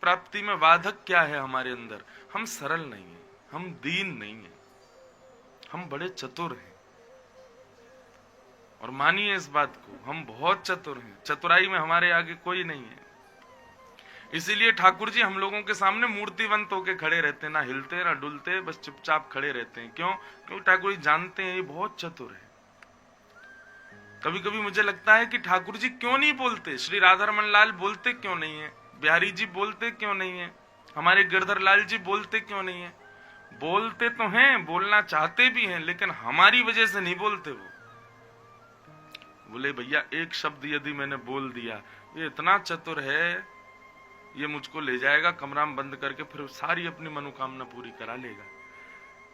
प्राप्ति में बाधक क्या है हमारे अंदर? हम सरल नहीं है, हम दीन नहीं है, हम बड़े चतुर हैं। और मानिए इस बात को, हम बहुत चतुर हैं, चतुराई में हमारे आगे कोई नहीं है। इसीलिए ठाकुर जी हम लोगों के सामने मूर्तिवंत होके खड़े रहते, ना हिलते ना डुलते, बस चुपचाप खड़े रहते हैं। क्यों? क्योंकि ठाकुर जी जानते हैं ये बहुत चतुर है। कभी कभी मुझे लगता है कि ठाकुर जी क्यों नहीं बोलते, श्री राधारमण लाल बोलते क्यों नहीं है, बिहारी जी बोलते क्यों नहीं है, हमारे गिरधर लाल जी बोलते क्यों नहीं है? बोलते तो हैं, बोलना चाहते भी हैं, लेकिन हमारी वजह से नहीं बोलते। वो बोले भैया एक शब्द यदि मैंने बोल दिया, ये इतना चतुर है, ये मुझको ले जाएगा कमरा में बंद करके, फिर सारी अपनी मनोकामना पूरी करा लेगा।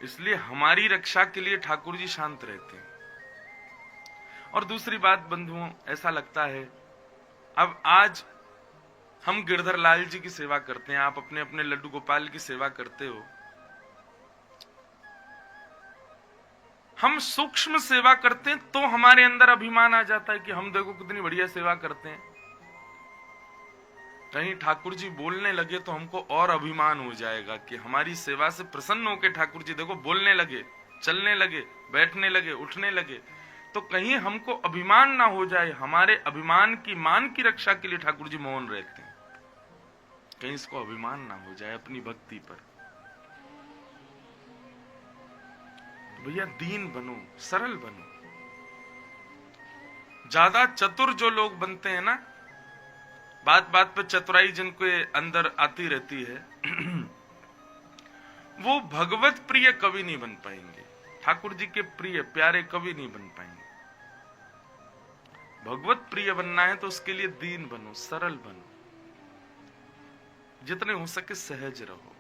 इसलिए हमारी रक्षा के लिए ठाकुर जी शांत रहते हैं। और दूसरी बात बंधुओं, ऐसा लगता है अब आज हम गिरधर लाल जी की सेवा करते हैं, आप अपने अपने लड्डू गोपाल की सेवा करते हो, हम सूक्ष्म सेवा करते हैं तो हमारे अंदर अभिमान आ जाता है कि हम देखो कितनी बढ़िया सेवा करते हैं। कहीं ठाकुर जी बोलने लगे तो हमको और अभिमान हो जाएगा कि हमारी सेवा से प्रसन्न होकर ठाकुर जी देखो बोलने लगे, चलने लगे, बैठने लगे, उठने लगे, तो कहीं हमको अभिमान ना हो जाए। हमारे अभिमान की, मान की रक्षा के लिए ठाकुर जी मौन रहते हैं, कहीं इसको अभिमान ना हो जाए अपनी भक्ति पर। तो भैया दीन बनो, सरल बनो। ज्यादा चतुर जो लोग बनते हैं ना, बात बात पे चतुराई जिनके अंदर आती रहती है वो भगवत प्रिय कवि नहीं बन पाएंगे, ठाकुर जी के प्रिय प्यारे कवि नहीं बन पाएंगे। भगवत प्रिय बनना है तो उसके लिए दीन बनो, सरल बनो, जितने हो सके सहज रहो।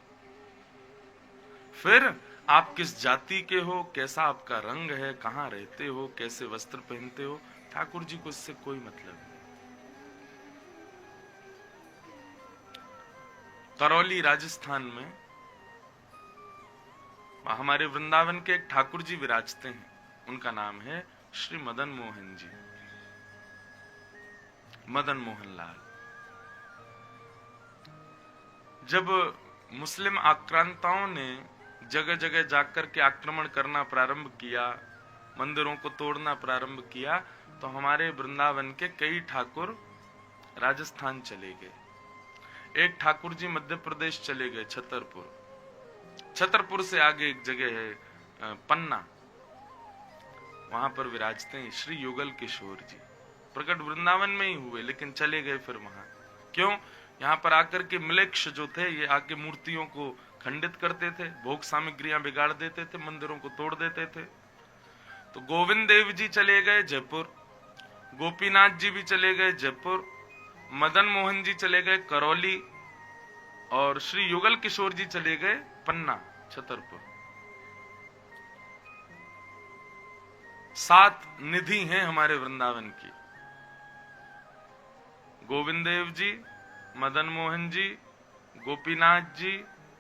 फिर आप किस जाति के हो, कैसा आपका रंग है, कहां रहते हो, कैसे वस्त्र पहनते हो, ठाकुर जी को इससे कोई मतलब नहीं। करौली राजस्थान में हमारे वृंदावन के एक ठाकुर जी विराजते हैं, उनका नाम है श्री मदन मोहन जी, मदन मोहन लाल। जब मुस्लिम आक्रांताओं ने जगह जगह जाकर के आक्रमण करना प्रारंभ किया, मंदिरों को तोड़ना प्रारंभ किया, तो हमारे वृंदावन के कई ठाकुर राजस्थान चले गए। एक ठाकुर जी मध्य प्रदेश चले गए, छतरपुर। छतरपुर से आगे एक जगह है पन्ना, वहां पर विराजते हैं श्री युगल किशोर जी। प्रकट वृंदावन में ही हुए लेकिन चले गए फिर वहां। क्यों? यहाँ पर आकर के मिलेक्ष जो थे ये आके मूर्तियों को खंडित करते थे, भोग सामग्रियां बिगाड़ देते थे, मंदिरों को तोड़ देते थे। तो गोविंद देव जी चले गए जयपुर, गोपीनाथ जी भी चले गए जयपुर, मदन मोहन जी चले गए करौली, और श्री युगल किशोर जी चले गए पन्ना, छतरपुर। 7 निधि हैं हमारे वृंदावन की, गोविंद देव जी, मदन मोहन जी, गोपीनाथ जी,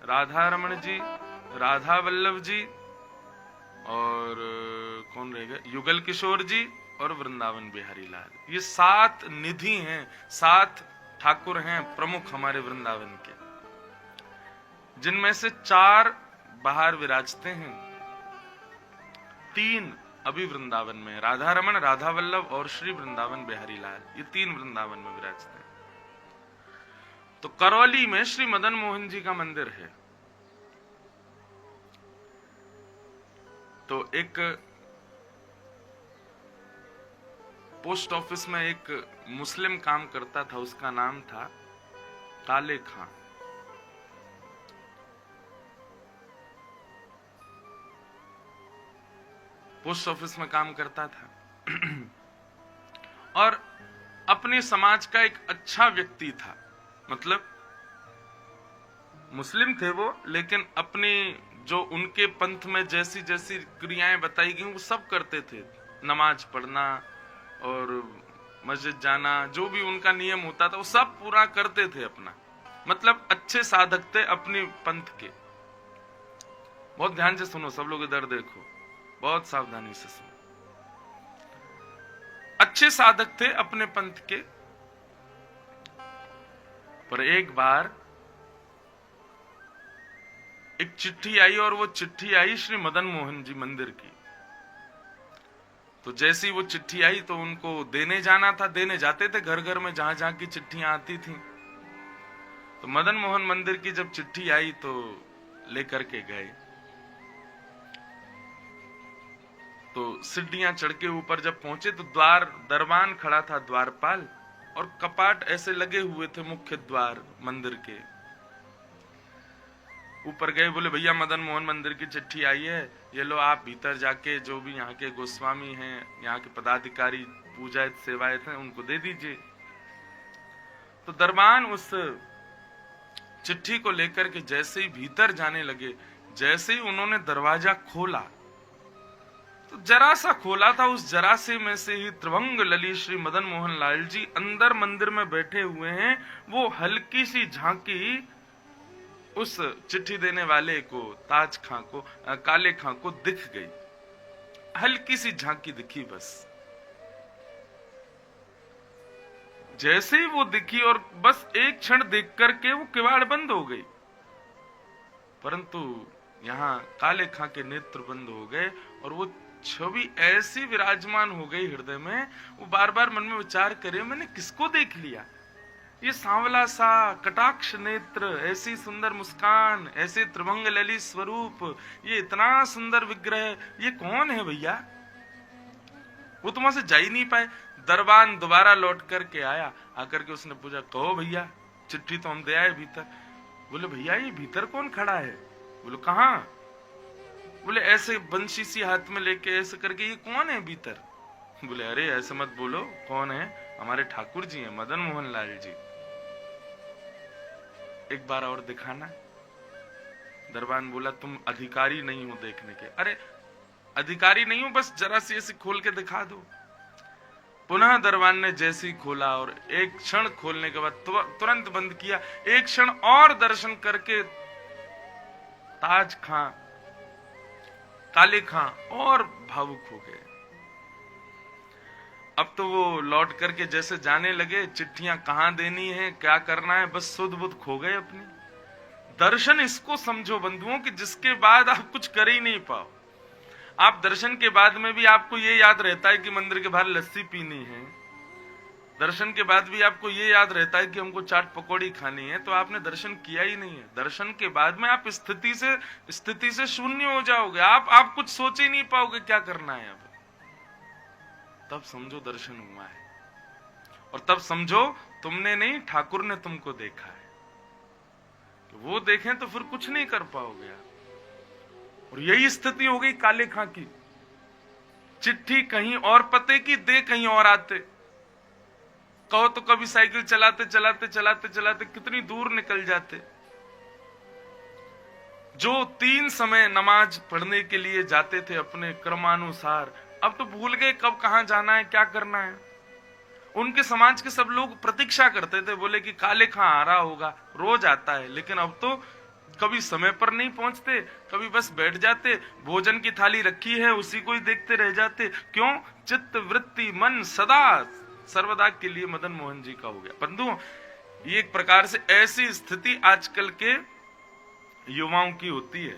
राधा रमण जी, राधा वल्लभ जी, और कौन रह गए, युगल किशोर जी और वृंदावन बिहारी लाल। ये 7 निधि हैं, 7 ठाकुर हैं प्रमुख हमारे वृंदावन के, जिनमें से 4 बाहर विराजते हैं, 3 अभी वृंदावन में, राधा रमण, राधा वल्लभ और श्री वृंदावन बिहारी लाल, ये 3 वृंदावन में विराजते हैं। तो करौली में श्री मदन मोहन जी का मंदिर है। तो एक पोस्ट ऑफिस में एक मुस्लिम काम करता था, उसका नाम था काले खां। पोस्ट ऑफिस में काम करता था और अपने समाज का एक अच्छा व्यक्ति था, मतलब मुस्लिम थे वो, लेकिन अपनी जो उनके पंथ में जैसी जैसी क्रियाएं बताई गई वो सब करते थे। नमाज पढ़ना और मस्जिद जाना, जो भी उनका नियम होता था वो सब पूरा करते थे अपना, मतलब अच्छे साधक थे अपने पंथ के। बहुत ध्यान से सुनो सब लोग, इधर देखो, बहुत सावधानी से सुनो। अच्छे साधक थे अपने पंथ के, पर एक बार एक चिट्ठी आई और वो चिट्ठी आई श्री मदन मोहन जी मंदिर की। तो जैसी वो चिट्ठी आई तो उनको देने जाना था, देने जाते थे घर घर में जहां जहां की चिट्ठियां आती थी। तो मदन मोहन मंदिर की जब चिट्ठी आई तो लेकर के गए। तो सीढ़ियां चढ़ के ऊपर जब पहुंचे तो दरबान खड़ा था, द्वारपाल, और कपाट ऐसे लगे हुए थे मुख्य द्वार मंदिर के। ऊपर गए, बोले भैया मदन मोहन मंदिर की चिट्ठी आई है, ये लो आप भीतर जाके जो भी यहाँ के गोस्वामी हैं, यहाँ के पदाधिकारी पूजा सेवायत हैं, उनको दे दीजिए। तो दरबान उस चिट्ठी को लेकर के जैसे ही भीतर जाने लगे, जैसे ही उन्होंने दरवाजा खोला तो जरा सा खोला था, उस जरा से में से ही त्रिभंग लली श्री मदन मोहन लाल जी अंदर मंदिर में बैठे हुए हैं। वो हल्की सी झांकी उस चिट्ठी देने वाले को, ताज खां को, काले खां को दिख गई। हल्की सी झांकी दिखी बस। जैसे ही वो दिखी और बस एक क्षण देख करके वो किवाड़ बंद हो गई। परंतु यहाँ काले खां के नेत्र बंद हो गए और वो छवि ऐसी विराजमान हो गई हृदय में, वो बार बार मन में विचार करे, मैंने किसको देख लिया? ये सांवला सा कटाक्ष नेत्र, ऐसी सुंदर मुस्कान, ऐसे त्रिभंग ललित स्वरूप, ये इतना सुंदर विग्रह, ये कौन है भैया? वो तुम से जा ही नहीं पाए। दरबान दोबारा लौट करके आया, आकर के उसने पूछा, कहो भैया, चिट्ठी तो हम दे आए भीतर। बोले भैया ये भीतर कौन खड़ा है? बोले कहाँ? बोले ऐसे बंशी सी हाथ में लेके ऐसे करके, ये कौन है भीतर? बोले अरे ऐसे मत बोलो, कौन है? हमारे ठाकुर जी हैं, मदन मोहन लाल जी। एक बार और दिखाना। दरबान बोला तुम अधिकारी नहीं हो देखने के। अरे अधिकारी नहीं हो, बस जरा सी ऐसे खोल के दिखा दो। पुनः दरबान ने जैसे ही खोला और एक क्षण खोलने के बाद तुरंत बंद किया, एक क्षण और दर्शन करके ताज खां, काले खां और भावुक हो गए। अब तो वो लौट करके जैसे जाने लगे, चिट्ठियां कहां देनी है, क्या करना है, बस सुध बुध खो गए अपनी। दर्शन इसको समझो बंधुओं कि जिसके बाद आप कुछ कर ही नहीं पाओ। आप दर्शन के बाद में भी आपको ये याद रहता है कि मंदिर के बाहर लस्सी पीनी है, दर्शन के बाद भी आपको ये याद रहता है कि हमको चाट पकौड़ी खानी है, तो आपने दर्शन किया ही नहीं है। दर्शन के बाद में आप स्थिति से शून्य हो जाओगे। आप कुछ सोच ही नहीं पाओगे क्या करना है अब। तब समझो दर्शन हुआ है, और तब समझो तुमने नहीं, ठाकुर ने तुमको देखा है। तो वो देखें तो फिर कुछ नहीं कर पाओगे आप। और यही स्थिति हो गई काले खां की। चिट्ठी कहीं और पते की, दे कहीं और आते। कहो तो कभी साइकिल चलाते चलाते चलाते चलाते कितनी दूर निकल जाते। जो 3 समय नमाज पढ़ने के लिए जाते थे अपने क्रमानुसार, अब तो भूल गए कब कहां जाना है, क्या करना है। उनके समाज के सब लोग प्रतीक्षा करते थे, बोले कि काले खां आ रहा होगा, रोज आता है। लेकिन अब तो कभी समय पर नहीं पहुंचते, कभी बस बैठ जाते, भोजन की थाली रखी है उसी को ही देखते रह जाते। क्यों? चित्त वृत्ति मन सदा सर्वदा के लिए मदन मोहन जी का हो गया। बंधुओं, ये एक प्रकार से ऐसी स्थिति आजकल के युवाओं की होती है।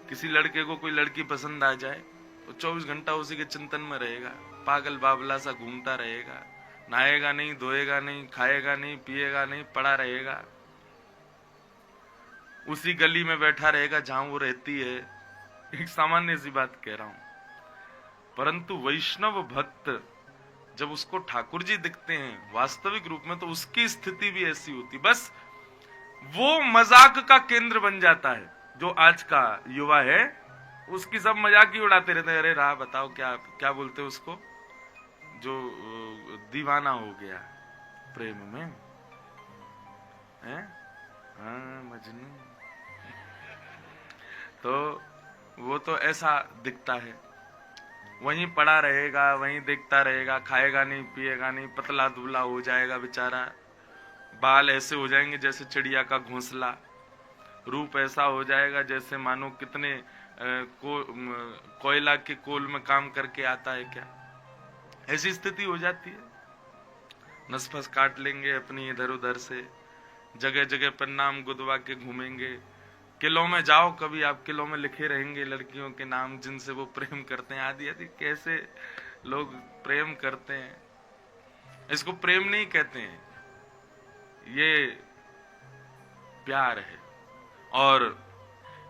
किसी लड़के को कोई लड़की पसंद आ जाए तो 24 घंटा उसी के चिंतन में रहेगा, पागल बाबला सा घूमता रहेगा, नहाएगा नहीं, धोएगा नहीं, खाएगा नहीं, पिएगा नहीं, पड़ा रहेगा, उसी गली में बैठा रहेगा जहां वो रहती है। एक सामान्य सी बात कह रहा हूं। परंतु वैष्णव भक्त जब उसको ठाकुर जी दिखते हैं वास्तविक रूप में, तो उसकी स्थिति भी ऐसी होती, बस वो मजाक का केंद्र बन जाता है। जो आज का युवा है उसकी सब मजाक ही उड़ाते रहते हैं। अरे राह बताओ, क्या क्या बोलते हैं उसको, जो दीवाना हो गया प्रेम में है, हाँ मजनू। तो वो तो ऐसा दिखता है, वहीं पड़ा रहेगा, वहीं देखता रहेगा, खाएगा नहीं, पिएगा नहीं, पतला दुबला हो जाएगा बेचारा, बाल ऐसे हो जाएंगे जैसे चिड़िया का घोंसला, रूप ऐसा हो जाएगा जैसे मानो कितने कोयला के कोल में काम करके आता है क्या। ऐसी स्थिति हो जाती है। नसफस काट लेंगे अपनी इधर उधर से, जगह जगह पर नाम गुदवा के घूमेंगे, किलों में जाओ, कभी आप किलों में लिखे रहेंगे लड़कियों के नाम जिनसे वो प्रेम करते हैं, आदि आदि। कैसे लोग प्रेम करते हैं, इसको प्रेम नहीं कहते हैं, ये प्यार है। और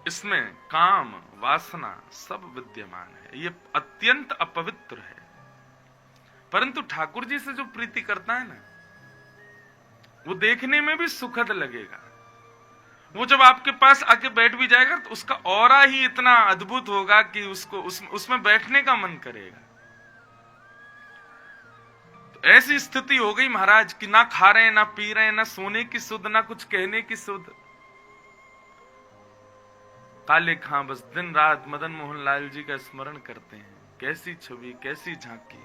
इसमें काम वासना सब विद्यमान है, ये अत्यंत अपवित्र है। परंतु ठाकुर जी से जो प्रीति करता है ना, वो देखने में भी सुखद लगेगा। वो जब आपके पास आके बैठ भी जाएगा तो उसका ऑरा ही इतना अद्भुत होगा कि उसको उसमें बैठने का मन करेगा। तो ऐसी स्थिति हो गई महाराज कि ना खा रहे हैं, ना पी रहे हैं, ना सोने की सुध, ना कुछ कहने की सुध। काले खां बस दिन रात मदन मोहन लाल जी का स्मरण करते हैं। कैसी छवि, कैसी झांकी।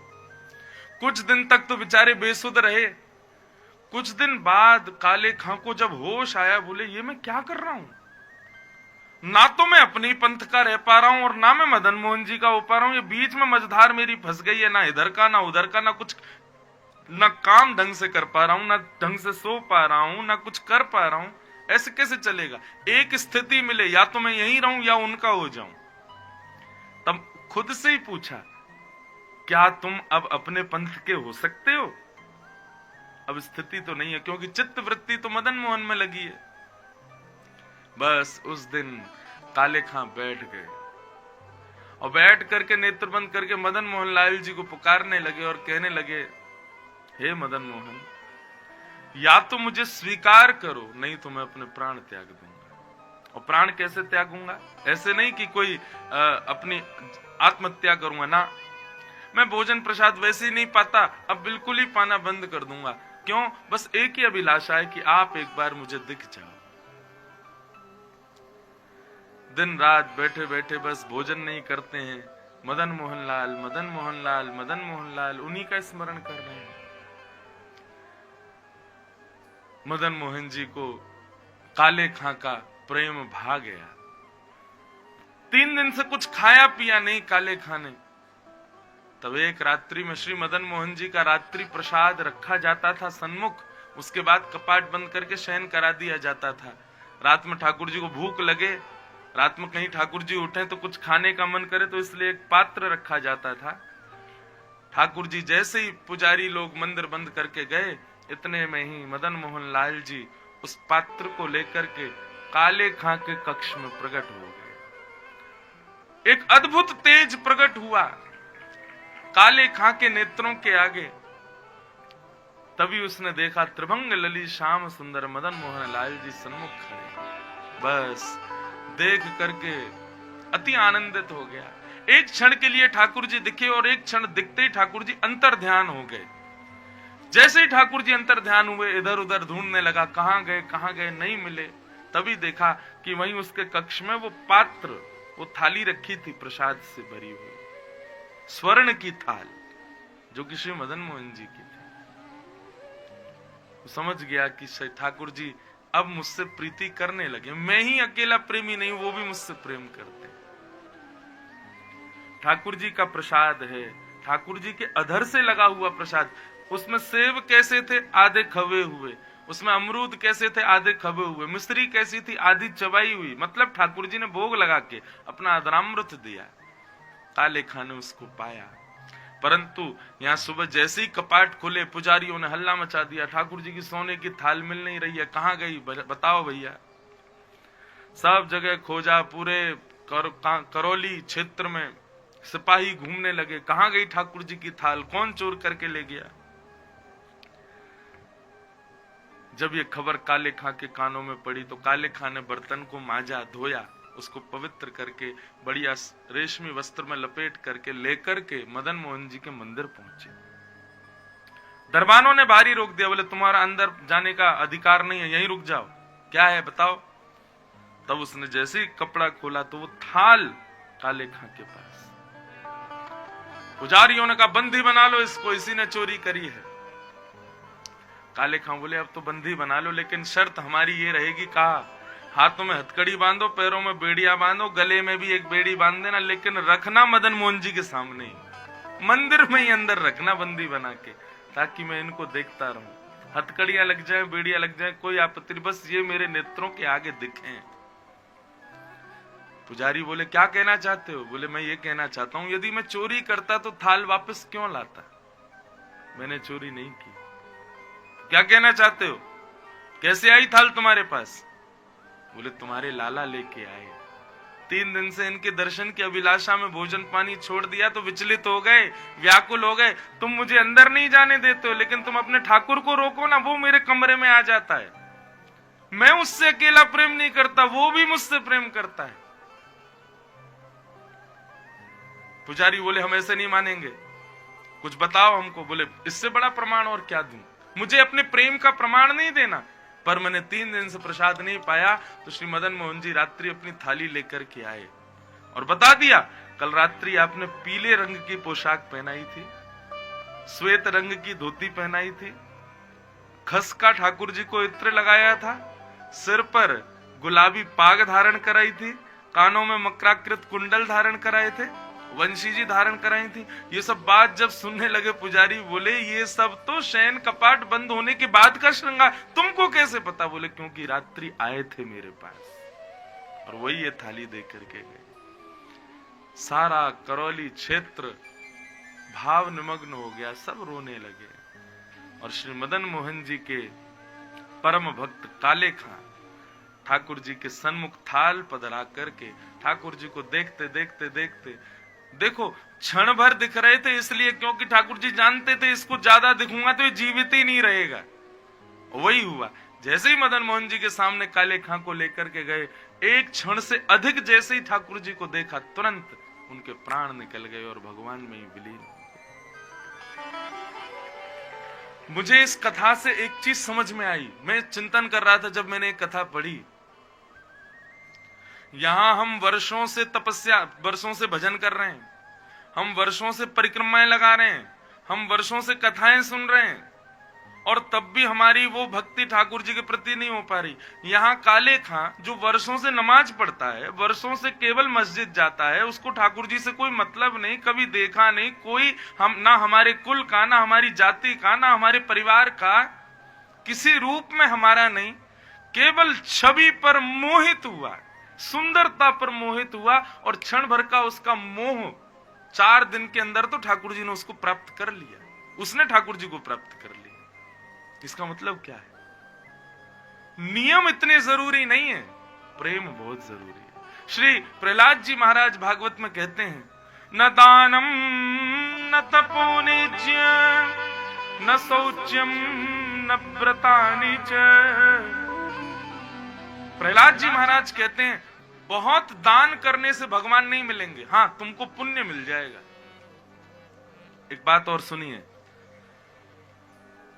कुछ दिन तक तो बेचारे बेसुध रहे। कुछ दिन बाद काले खां को जब होश आया, बोले ये मैं क्या कर रहा हूं, ना तो मैं अपने पंथ का रह पा रहा हूं और ना मैं मदन मोहन जी का हो पा रहा हूं। ये बीच में मझधार मेरी फंस गई है, ना इधर का ना उधर का, ना कुछ, ना काम ढंग से कर पा रहा हूं, ना ढंग से सो पा रहा हूं, ना कुछ कर पा रहा हूं। ऐसे कैसे चलेगा। एक स्थिति मिले, या तो मैं यहीं रहूं या उनका हो जाऊं। तब खुद से ही पूछा, क्या तुम अब अपने पंथ के हो सकते हो। अब स्थिति तो नहीं है, क्योंकि चित्त वृत्ति तो मदन मोहन में लगी है। बस उस दिन काले खां बैठ गए और बैठ करके नेत्र बंद करके मदन मोहन लाल जी को पुकारने लगे और कहने लगे, हे मदन मोहन, या तो मुझे स्वीकार करो, नहीं तो मैं अपने प्राण त्याग दूंगा। और प्राण कैसे त्यागूंगा, ऐसे नहीं कि कोई अपनी आत्महत्या करूंगा ना। मैं भोजन प्रसाद वैसे ही नहीं पाता, अब बिल्कुल ही पाना बंद कर दूंगा। क्यों, बस एक ही अभिलाषा है कि आप एक बार मुझे दिख जाओ। दिन रात बैठे बैठे बस भोजन नहीं करते हैं, मदन मोहन लाल, मदन मोहन लाल, मदन मोहन लाल, उन्हीं का स्मरण कर रहे हैं। मदन मोहन जी को काले खां का प्रेम भा गया। 3 दिन से कुछ खाया पिया नहीं काले खां ने। तब एक रात्रि में श्री मदन मोहन जी का रात्रि प्रसाद रखा जाता था सन्मुख। उसके बाद कपाट बंद करके शयन करा दिया जाता था। रात में ठाकुर जी को भूख लगे, रात में कहीं ठाकुर जी उठे तो कुछ खाने का मन करे, तो इसलिए एक पात्र रखा जाता था। ठाकुर जी जैसे ही पुजारी लोग मंदिर बंद करके गए, इतने में ही मदन मोहन लाल जी उस पात्र को लेकर के काले खां के कक्ष में प्रकट हो गए। एक अद्भुत तेज प्रकट हुआ काले खां के नेत्रों के आगे। तभी उसने देखा त्रिभंग लली श्याम सुंदर मदन मोहन लाल जी सन्मुख खड़े। बस देख करके अति आनंदित हो गया। एक क्षण के लिए ठाकुर जी दिखे और एक क्षण दिखते ही ठाकुर जी अंतर ध्यान हो गए। जैसे ही ठाकुर जी अंतर ध्यान हुए, इधर उधर ढूंढने लगा, कहां गए, नहीं मिले। तभी देखा कि वहीं उसके कक्ष में वो पात्र, वो थाली रखी थी प्रसाद से भरी हुई, स्वर्ण की थाल, जो कि श्री मदन मोहन जी की थी। वो समझ गया कि ठाकुर जी अब मुझसे प्रीति करने लगे। मैं ही अकेला प्रेमी नहीं, वो भी मुझसे प्रेम करते। ठाकुर जी का प्रसाद है, ठाकुर जी के अधर से लगा हुआ प्रसाद। उसमें सेब कैसे थे, आधे खबे हुए। उसमें अमरूद कैसे थे, आधे खबे हुए। मिश्री कैसी थी, आधी चबाई हुई। मतलब ठाकुर जी ने भोग लगा के अपना अधरामृत दिया। काले खां ने उसको पाया। परंतु यहाँ सुबह जैसे ही कपाट खुले, पुजारियों ने हल्ला मचा दिया, ठाकुर जी की सोने की थाल मिल नहीं रही है, कहां गई बताओ भैया। सब जगह खोजा, पूरे करौली क्षेत्र में सिपाही घूमने लगे, कहां गई ठाकुर जी की थाल, कौन चोर करके ले गया। जब ये खबर काले खां के कानों में पड़ी तो काले खां ने बर्तन को मांजा, धोया, उसको पवित्र करके बढ़िया रेशमी वस्त्र में लपेट करके लेकर के मदन मोहन जी के मंदिर पहुंचे। दरबानों ने बारी रोक दिया, बोले तुम्हारा अंदर जाने का अधिकार नहीं है, यहीं रुक जाओ। क्या है बताओ। तब उसने जैसे ही कपड़ा खोला तो वो थाल काले खां के पास। पुजारियों ने कहा बंदी बना लो इसको, इसी ने चोरी करी है। काले खां बोले अब तो बंदी बना लो, लेकिन शर्त हमारी ये रहेगी, कहा हाथों में हथकड़ी बांधो, पैरों में बेड़िया बांधो, गले में भी एक बेड़ी बांध देना, लेकिन रखना मदन मोहन जी के सामने ही, मंदिर में ही अंदर रखना बंदी बना के, ताकि मैं इनको देखता रहूं। हथकड़ियां लग जाए, बेड़ियां लग जाए, कोई आपत्ति, बस ये मेरे नेत्रों के आगे दिखें। पुजारी बोले क्या कहना चाहते हो? बोले मैं ये कहना चाहता हूं यदि मैं चोरी करता तो थाल वापस क्यों लाता? मैंने चोरी नहीं की। क्या कहना चाहते हो? कैसे आई थाल तुम्हारे पास? बोले तुम्हारे लाला लेके आए। 3 दिन से इनके दर्शन की अभिलाषा में भोजन पानी छोड़ दिया तो विचलित हो गए, व्याकुल हो गए। तुम मुझे अंदर नहीं जाने देते हो, लेकिन तुम अपने ठाकुर को रोको ना, वो मेरे कमरे में आ जाता है। मैं उससे अकेला प्रेम नहीं करता, वो भी मुझसे प्रेम करता है। पुजारी बोले हम ऐसे नहीं मानेंगे, कुछ बताओ हमको। बोले इससे बड़ा प्रमाण और क्या दूं? मुझे अपने प्रेम का प्रमाण नहीं देना, पर मैंने 3 दिन से प्रसाद नहीं पाया। तो श्री मदन मोहन जी रात्रि अपनी थाली लेकर के आए और बता दिया कल रात्रि आपने पीले रंग की पोशाक पहनाई थी, श्वेत रंग की धोती पहनाई थी, खसका ठाकुर जी को इत्र लगाया था, सिर पर गुलाबी पाग धारण कराई थी, कानों में मकराकृत कुंडल धारण कराए थे, वंशी जी धारण कराई थी। ये सब बात जब सुनने लगे पुजारी बोले ये सब तो शयन कपाट बंद होने के बाद का श्रृंगार, तुमको कैसे पता? बोले क्योंकि रात्रि आए थे मेरे पास और वही ये थाली दे करके गए। सारा करौली क्षेत्र भाव निमग्न हो गया, सब रोने लगे। और श्री मदन मोहन जी के परम भक्त काले खां ठाकुर जी के सन्मुख थाल पधरा करके ठाकुर जी को देखते देखते देखते, देखो क्षण भर दिख रहे थे इसलिए क्योंकि ठाकुर जी जानते थे इसको ज्यादा दिखूंगा तो ये जीवित ही नहीं रहेगा। वही हुआ, जैसे ही मदन मोहन जी के सामने काले खां को लेकर के गए, एक क्षण से अधिक जैसे ही ठाकुर जी को देखा तुरंत उनके प्राण निकल गए और भगवान में ही विलीन हो गए। मुझे इस कथा से एक चीज समझ में आई। मैं चिंतन कर रहा था जब मैंने एक कथा पढ़ी, यहां हम वर्षों से तपस्या, वर्षों से भजन कर रहे हैं, हम वर्षों से परिक्रमाएं लगा रहे हैं, हम वर्षों से कथाएं सुन रहे हैं, और तब भी हमारी वो भक्ति ठाकुर जी के प्रति नहीं हो पा रही। यहाँ काले खां जो वर्षों से नमाज पढ़ता है, वर्षों से केवल मस्जिद जाता है, उसको ठाकुर जी से कोई मतलब नहीं, कभी देखा नहीं कोई, हम ना हमारे कुल का, ना हमारी जाति का, ना हमारे परिवार का, किसी रूप में हमारा नहीं, केवल छवि पर मोहित हुआ, सुंदरता पर मोहित हुआ और क्षण भर का उसका मोह 4 दिन के अंदर तो ठाकुर जी ने उसको प्राप्त कर लिया, उसने ठाकुर जी को प्राप्त कर लिया। इसका मतलब क्या है? नियम इतने जरूरी नहीं है, प्रेम बहुत जरूरी है। श्री प्रहलाद जी महाराज भागवत में कहते हैं, न दानम न तपोनिज्य न शौच्यम न व्रतानि च। प्रहलाद जी महाराज कहते हैं बहुत दान करने से भगवान नहीं मिलेंगे, हाँ तुमको पुण्य मिल जाएगा। एक बात और सुनिए,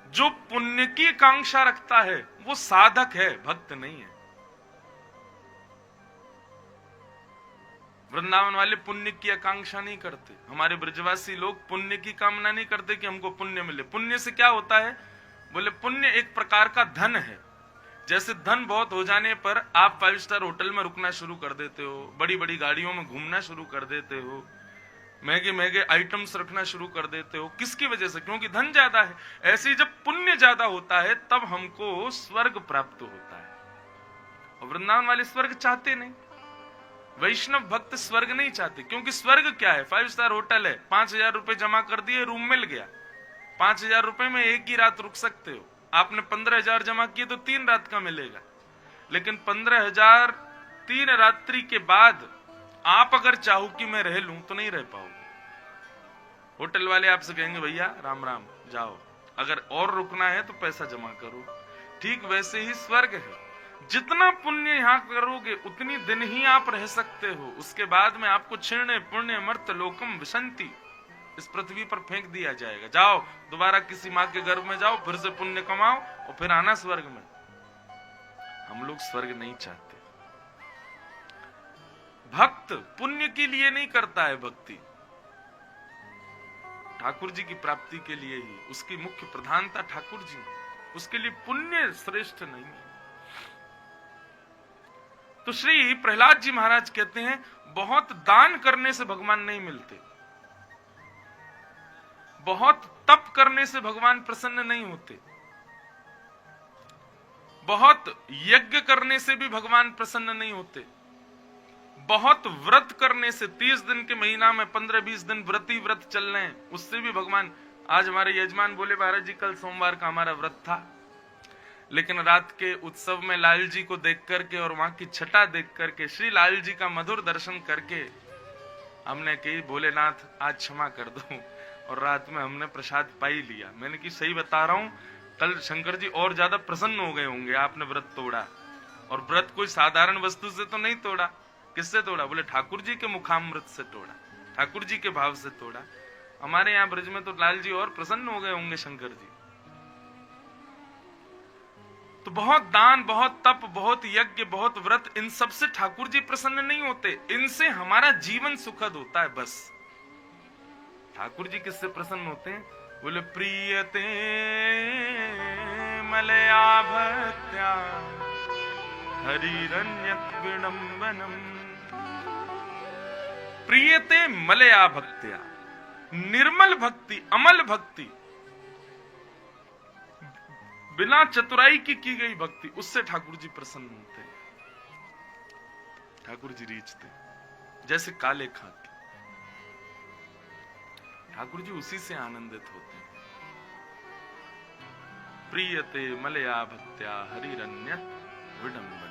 जो पुण्य की आकांक्षा रखता है वो साधक है, भक्त नहीं है। वृंदावन वाले पुण्य की आकांक्षा नहीं करते, हमारे ब्रजवासी लोग पुण्य की कामना नहीं करते कि हमको पुण्य मिले। पुण्य से क्या होता है? बोले पुण्य एक प्रकार का धन है। जैसे धन बहुत हो जाने पर आप 5 स्टार होटल में रुकना शुरू कर देते हो, बड़ी बड़ी गाड़ियों में घूमना शुरू कर देते हो, महंगे महंगे आइटम्स रखना शुरू कर देते हो। किसकी वजह से? क्योंकि धन ज्यादा है। ऐसे ही जब पुण्य ज्यादा होता है तब हमको स्वर्ग प्राप्त होता है। और वृंदावन वाले स्वर्ग चाहते नहीं, वैष्णव भक्त स्वर्ग नहीं चाहते, क्योंकि स्वर्ग क्या है? 5 स्टार होटल है, 5000 रुपए जमा कर दिए, रूम मिल गया, 5000 रुपए में एक ही रात रुक सकते हो। आपने 15000 जमा किए तो 3 रात का मिलेगा, लेकिन 15000 3 रात्रि के बाद आप अगर चाहो कि मैं रह लूं तो नहीं रह पाओगे। होटल वाले आपसे कहेंगे भैया राम राम जाओ, अगर और रुकना है तो पैसा जमा करो। ठीक वैसे ही स्वर्ग है, जितना पुण्य यहाँ करोगे उतनी दिन ही आप रह सकते हो, उसके बाद में आपको क्षीणे पुण्य मर्त लोकम विशंति, इस पृथ्वी पर फेंक दिया जाएगा। जाओ दोबारा किसी माँ के गर्भ में जाओ, फिर से पुण्य कमाओ और फिर आना स्वर्ग में। हम लोग स्वर्ग नहीं चाहते। भक्त पुण्य के लिए नहीं करता है भक्ति, ठाकुर जी की प्राप्ति के लिए ही, उसकी मुख्य प्रधानता ठाकुर जी, उसके लिए पुण्य श्रेष्ठ नहीं है। तो श्री प्रहलाद जी महाराज कहते हैं बहुत दान करने से भगवान नहीं मिलते, बहुत तप करने से भगवान प्रसन्न नहीं होते, बहुत यज्ञ करने से भी भगवान प्रसन्न नहीं होते, बहुत व्रत करने से, 30 दिन के महीना में 15-20 दिन व्रती व्रत चल रहे हैं, उससे भी भगवान, आज हमारे यजमान बोले महाराज जी कल सोमवार का हमारा व्रत था, लेकिन रात के उत्सव में लाल जी को देख करके और वहां की छटा देख करके, श्री लाल जी का मधुर दर्शन करके हमने कही भोलेनाथ आज क्षमा कर दो, और रात में हमने प्रसाद पा ही लिया। मैंने कि सही बता रहा हूं, कल शंकर जी और ज्यादा प्रसन्न हो गए होंगे, आपने व्रत तोड़ा। और व्रत कोई साधारण वस्तु से तो नहीं तोड़ा, किससे तोड़ा? बोले ठाकुर जी के मुखामृत से तोड़ा, ठाकुर जी के भाव से तोड़ा। हमारे यहाँ ब्रज में तो लाल जी और प्रसन्न हो गए होंगे शंकर जी। तो बहुत दान, बहुत तप, बहुत यज्ञ, बहुत व्रत, इन सब से ठाकुर जी प्रसन्न नहीं होते, इनसे हमारा जीवन सुखद होता है बस। ठाकुर जी किससे प्रसन्न होते हैं? बोले प्रियते मलया भक्त्या हरिरन्यत् विडम्बनम। प्रियते मलया भक्त्या, निर्मल भक्ति, अमल भक्ति, बिना चतुराई की गई भक्ति, उससे ठाकुर जी प्रसन्न होते हैं। ठाकुर जी रीझते जैसे काले खाके, ठाकुर जी उसी से आनंदित होते हैं। प्रियते मलया भक्त्या हरिरन्यत् विडम्बनम।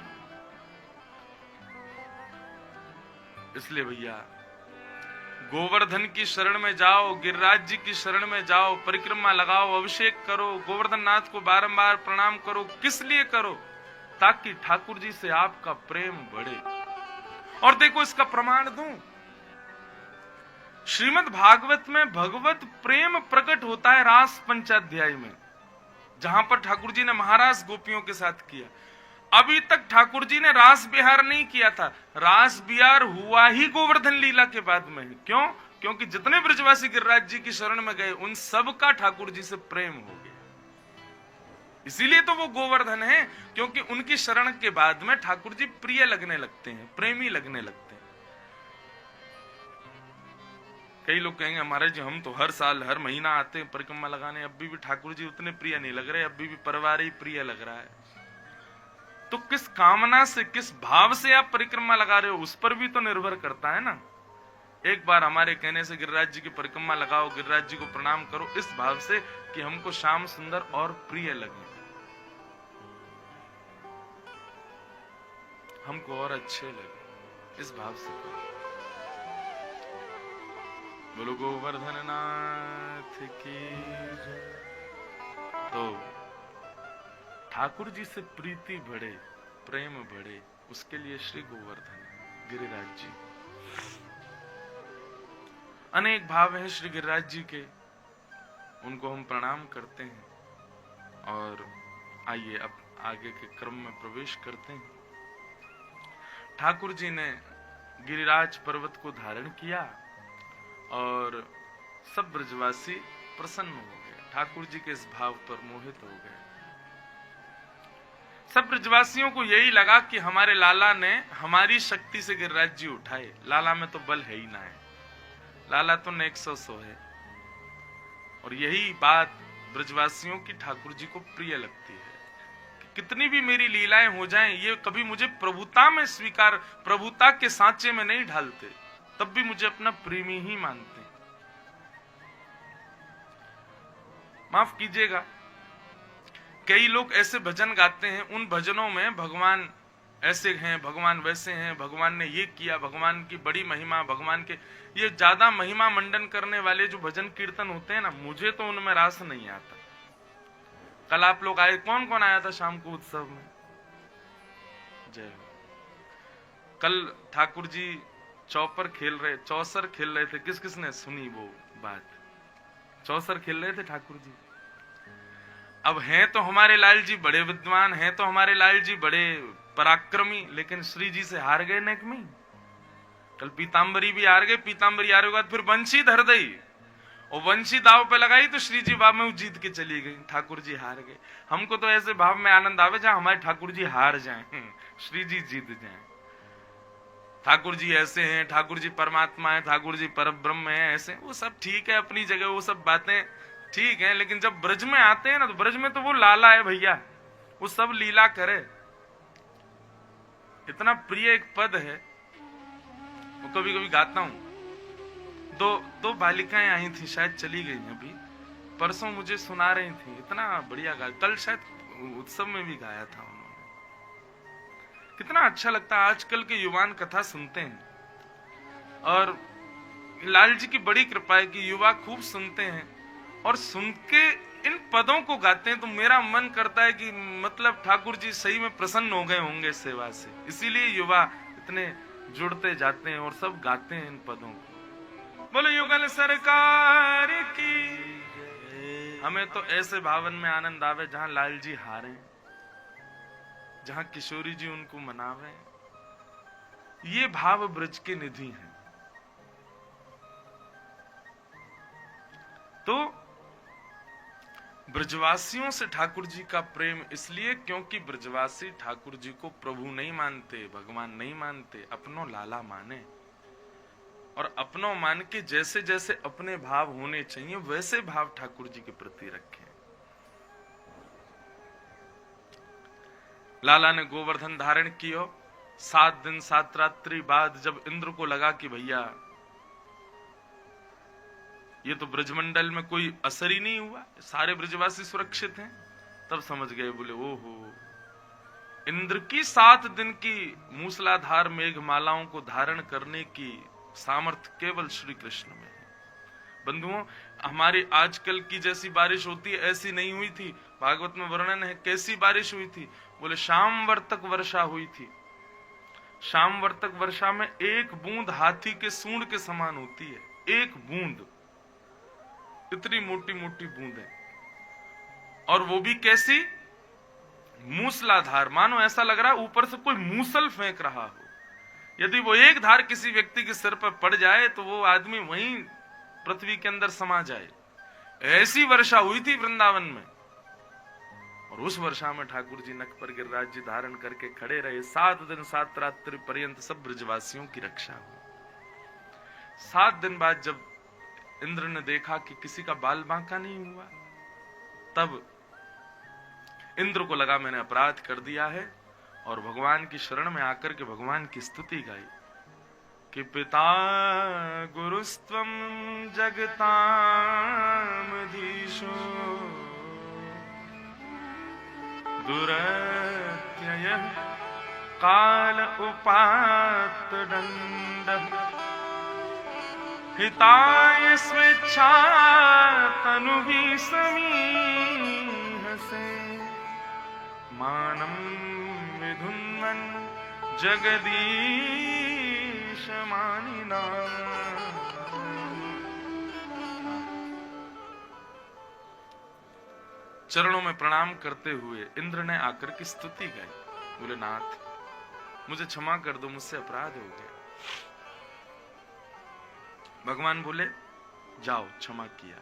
इसलिए भैया गोवर्धन की शरण में जाओ, गिरिराज जी की शरण में जाओ, परिक्रमा लगाओ, अभिषेक करो, गोवर्धन नाथ को बारंबार प्रणाम करो। किस लिए करो? ताकि ठाकुर जी से आपका प्रेम बढ़े। और देखो इसका प्रमाण दूं, श्रीमद् भागवत में भगवत प्रेम प्रकट होता है रास पंचाध्याय में, जहां पर ठाकुर जी ने महारास गोपियों के साथ किया। अभी तक ठाकुर जी ने रास बिहार नहीं किया था, रास बिहार हुआ ही गोवर्धन लीला के बाद में। क्यों? क्योंकि जितने ब्रजवासी गिरिराज जी की शरण में गए उन सब का ठाकुर जी से प्रेम हो गया। इसीलिए तो वो गोवर्धन है, क्योंकि उनकी शरण के बाद में ठाकुर जी प्रिय लगने लगते हैं, प्रेमी लगने लगते हैं। कई लोग कहेंगे महाराज जी हम तो हर साल हर महीना आते हैं परिक्रमा लगाने, अभी भी ठाकुर जी उतने प्रिय नहीं लग रहे, अभी भी परिवार ही प्रिय लग रहा है। तो किस कामना से, किस भाव से आप परिक्रमा लगा रहे हो, उस पर भी तो निर्भर करता है ना। एक बार हमारे कहने से गिरिराज जी की परिक्रमा लगाओ, गिरिराज जी को प्रणाम करो, इस भाव से कि हमको श्याम सुंदर और प्रिय लगे, हमको और अच्छे लगे, इस भाव से करो। बोलो गोवर्धन नाथ की जय। तो ठाकुर जी से प्रीति बढ़े, प्रेम बढ़े, उसके लिए श्री गोवर्धन गिरिराज जी। अनेक भाव हैं श्री गिरिराज जी के, उनको हम प्रणाम करते हैं। और आइए अब आगे के क्रम में प्रवेश करते हैं। ठाकुर जी ने गिरिराज पर्वत को धारण किया और सब ब्रजवासी प्रसन्न हो गए, ठाकुर जी के इस भाव पर मोहित हो गए। सब ब्रजवासियों को यही लगा कि हमारे लाला ने हमारी शक्ति से गिरिराज जी उठाए, लाला में तो बल है ही ना है, लाला तो नेक सौ है। और यही बात ब्रजवासियों की ठाकुर जी को प्रिय लगती है कि कितनी भी मेरी लीलाएं हो जाएं, ये कभी मुझे प्रभुता में स्वीकार, प्रभुता के सांचे में नहीं ढालते, तब भी मुझे अपना प्रेमी ही मानते। माफ कीजिएगा, कई लोग ऐसे भजन गाते हैं, उन भजनों में भगवान ऐसे हैं, भगवान वैसे हैं, भगवान ने ये किया, भगवान की बड़ी महिमा, भगवान के ये ज्यादा महिमा मंडन करने वाले जो भजन कीर्तन होते हैं ना, मुझे तो उनमें रास नहीं आता। कल आप लोग आए, कौन कौन आया था शाम को उत्सव में? जय हो। कल ठाकुर जी चौसर खेल रहे थे। किस किसने सुनी वो बात? चौसर खेल रहे थे ठाकुर जी। अब हैं तो हमारे लाल जी बड़े विद्वान, हैं तो हमारे लाल जी बड़े पराक्रमी, लेकिन श्री जी से हार गए नेकमी। कल पीताम्बरी भी हार गए, पीताम्बरी हारे के बाद फिर वंशी धर गई, और वंशी दाव पे लगाई तो श्री जी भाव में जीत के चली गई, ठाकुर जी हार गए। हमको तो ऐसे भाव में आनंद आवे जहां हमारे ठाकुर जी हार जाएं, श्री जी जीत जाएं। ठाकुर जी ऐसे हैं, ठाकुर जी परमात्मा है, ठाकुर जी परब्रह्म है, ऐसे वो सब ठीक है अपनी जगह, वो सब बातें ठीक है, लेकिन जब ब्रज में आते हैं ना, तो ब्रज में तो वो लाला है भैया, वो सब लीला करे। इतना प्रिय एक पद है कभी कभी गाता हूँ। दो बालिकाएं आई थी, शायद चली गई अभी, परसों मुझे सुना रही थी, इतना बढ़िया गा, कल शायद उत्सव में भी गाया था उन्होंने। कितना अच्छा लगता है। आजकल के युवान कथा सुनते हैं, और लाल जी की बड़ी कृपा है कि युवा खूब सुनते हैं और सुन के इन पदों को गाते हैं। तो मेरा मन करता है कि मतलब ठाकुर जी सही में प्रसन्न हो गए होंगे सेवा से, इसीलिए युवा इतने जुड़ते जाते हैं और सब गाते हैं इन पदों को। बोलो युगल सरकार की। हमें तो ऐसे भावन में आनंद आवे जहां लाल जी हारे, जहां किशोरी जी उनको मनावे। ये भाव ब्रज के निधि हैं। तो ब्रजवासियों से ठाकुर जी का प्रेम इसलिए क्योंकि ब्रजवासी ठाकुर जी को प्रभु नहीं मानते, भगवान नहीं मानते, अपनों लाला माने। और अपनों मान के जैसे जैसे अपने भाव होने चाहिए वैसे भाव ठाकुर जी के प्रति रखें। लाला ने गोवर्धन धारण किया। 7 दिन 7 रात्रि बाद जब इंद्र को लगा कि भैया ये तो ब्रजमंडल में कोई असर ही नहीं हुआ, सारे ब्रजवासी सुरक्षित हैं, तब समझ गए, बोले ओहो, इंद्र की 7 दिन की मूसलाधार मेघमालाओं को धारण करने की सामर्थ्य केवल श्री कृष्ण में है। बंधुओं, हमारी आजकल की जैसी बारिश होती है ऐसी नहीं हुई थी। भागवत में वर्णन है कैसी बारिश हुई थी। बोले शाम वर्तक वर्षा हुई थी। शाम वर्तक वर्षा में एक बूंद हाथी के सूंड के समान होती है, एक बूंद, इतनी मोटी मोटी बूंदें, और वो भी कैसी, मूसलाधार, मानो ऐसा लग रहा है ऊपर से कोई मूसल फेंक रहा हो। यदि वो एक धार किसी व्यक्ति के सिर पर पड़ जाए तो वो आदमी वहीं पृथ्वी के अंदर समा जाए। ऐसी वर्षा हुई थी वृंदावन में। और उस वर्षा में ठाकुर जी नख पर गिरिराज जी धारण करके खड़े रहे। 7 दिन 7 रात्रि पर्यंत सब ब्रजवासियों की रक्षा हुई। 7 दिन बाद जब इंद्र ने देखा कि किसी का बाल बांका नहीं हुआ, तब इंद्र को लगा मैंने अपराध कर दिया है, और भगवान की शरण में आकर के भगवान की स्तुति गाई कि पिता गुरुस्त्वं जगतामधीशो दुरत्ययः काल उपात्त दंडः हिताय स्वेच्छा तनुभिः समीहसे मानं विधुन्वन् जगदीश मानिना। चरणों में प्रणाम करते हुए इंद्र ने आकर की स्तुति गाई। बोले नाथ, मुझे क्षमा कर दो, मुझसे अपराध हो गया। भगवान बोले जाओ, क्षमा किया।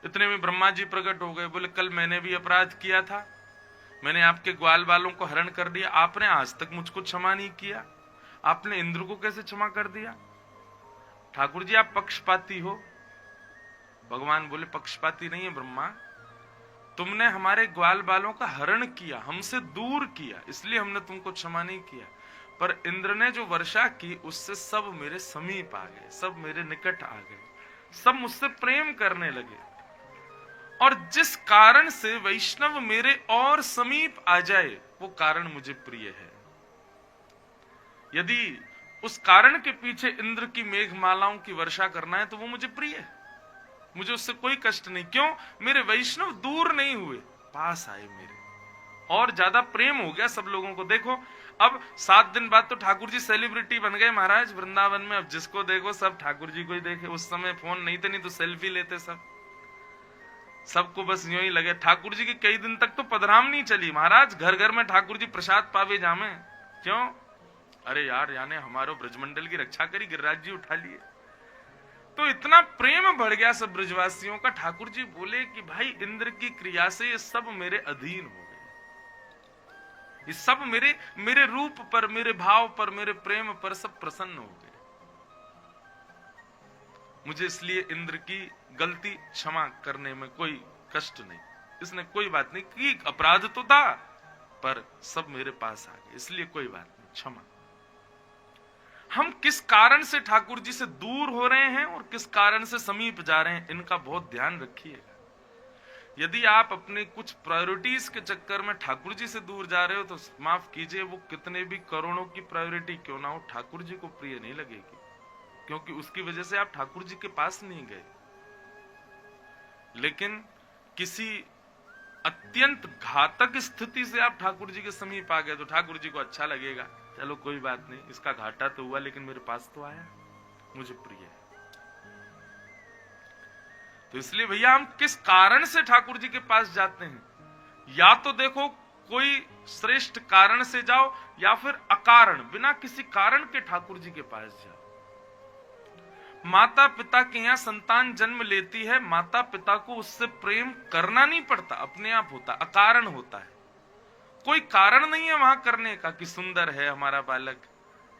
इतने में ब्रह्मा जी प्रकट हो गए। बोले कल मैंने भी अपराध किया था, मैंने आपके ग्वाल बालों को हरण कर दिया, आपने आज तक मुझको क्षमा नहीं किया, आपने इंद्र को कैसे क्षमा कर दिया? ठाकुर जी आप पक्षपाती हो। भगवान बोले पक्षपाती नहीं है ब्रह्मा, तुमने हमारे ग्वाल बालों का हरण किया, हमसे दूर किया, इसलिए हमने तुमको क्षमा नहीं किया। पर इंद्र ने जो वर्षा की उससे सब मेरे समीप आ गए, सब मेरे निकट आ गए, सब मुझसे प्रेम करने लगे। और जिस कारण से वैष्णव मेरे और समीप आ जाए वो कारण मुझे प्रिय है। यदि उस कारण के पीछे इंद्र की मेघमालाओं की वर्षा करना है तो वो मुझे प्रिय है, मुझे उससे कोई कष्ट नहीं। क्यों? मेरे वैष्णव दूर नहीं हुए, पास आए मेरे, और ज्यादा प्रेम हो गया सब लोगों को। देखो अब 7 दिन बाद तो ठाकुर जी सेलिब्रिटी बन गए महाराज वृंदावन में। अब जिसको देखो सब ठाकुर जी को ही देखे। उस समय फोन नहीं थे, नहीं तो सेल्फी लेते सब, सबको बस यूं ही लगे। ठाकुर जी की कई दिन तक तो पधराम नहीं चली महाराज, घर घर में ठाकुर जी प्रसाद पावे जामे। क्यों? अरे यार याने हमारो ब्रजमंडल की रक्षा करी, गिरिराज जी उठा लिए। तो इतना प्रेम बढ़ गया सब ब्रजवासियों का। ठाकुर जी बोले कि भाई इंद्र की क्रिया से ये सब मेरे अधीन हो गए, ये सब मेरे रूप पर, मेरे भाव पर, मेरे प्रेम पर सब प्रसन्न हो गए। मुझे इसलिए इंद्र की गलती क्षमा करने में कोई कष्ट नहीं, इसने कोई बात नहीं की, अपराध तो था पर सब मेरे पास आ गए, इसलिए कोई बात नहीं, क्षमा। हम किस कारण से ठाकुर जी से दूर हो रहे हैं और किस कारण से समीप जा रहे हैं, इनका बहुत ध्यान रखिएगा। यदि आप अपने कुछ प्रायोरिटीज के चक्कर में ठाकुर जी से दूर जा रहे हो तो माफ कीजिए, वो कितने भी करोड़ों की प्रायोरिटी क्यों ना हो, ठाकुर जी को प्रिय नहीं लगेगी, क्योंकि उसकी वजह से आप ठाकुर जी के पास नहीं गए। लेकिन किसी अत्यंत घातक स्थिति से आप ठाकुर जी के समीप आ गए तो ठाकुर जी को अच्छा लगेगा, चलो कोई बात नहीं, इसका घाटा तो हुआ लेकिन मेरे पास तो आया, मुझे प्रिय है। तो इसलिए भैया हम किस कारण से ठाकुर जी के पास जाते हैं, या तो देखो कोई श्रेष्ठ कारण से जाओ या फिर अकारण बिना किसी कारण के ठाकुर जी के पास जाओ। माता पिता के यहाँ संतान जन्म लेती है, माता पिता को उससे प्रेम करना नहीं पड़ता, अपने आप होता, अकारण होता है। कोई कारण नहीं है वहां करने का कि सुंदर है हमारा बालक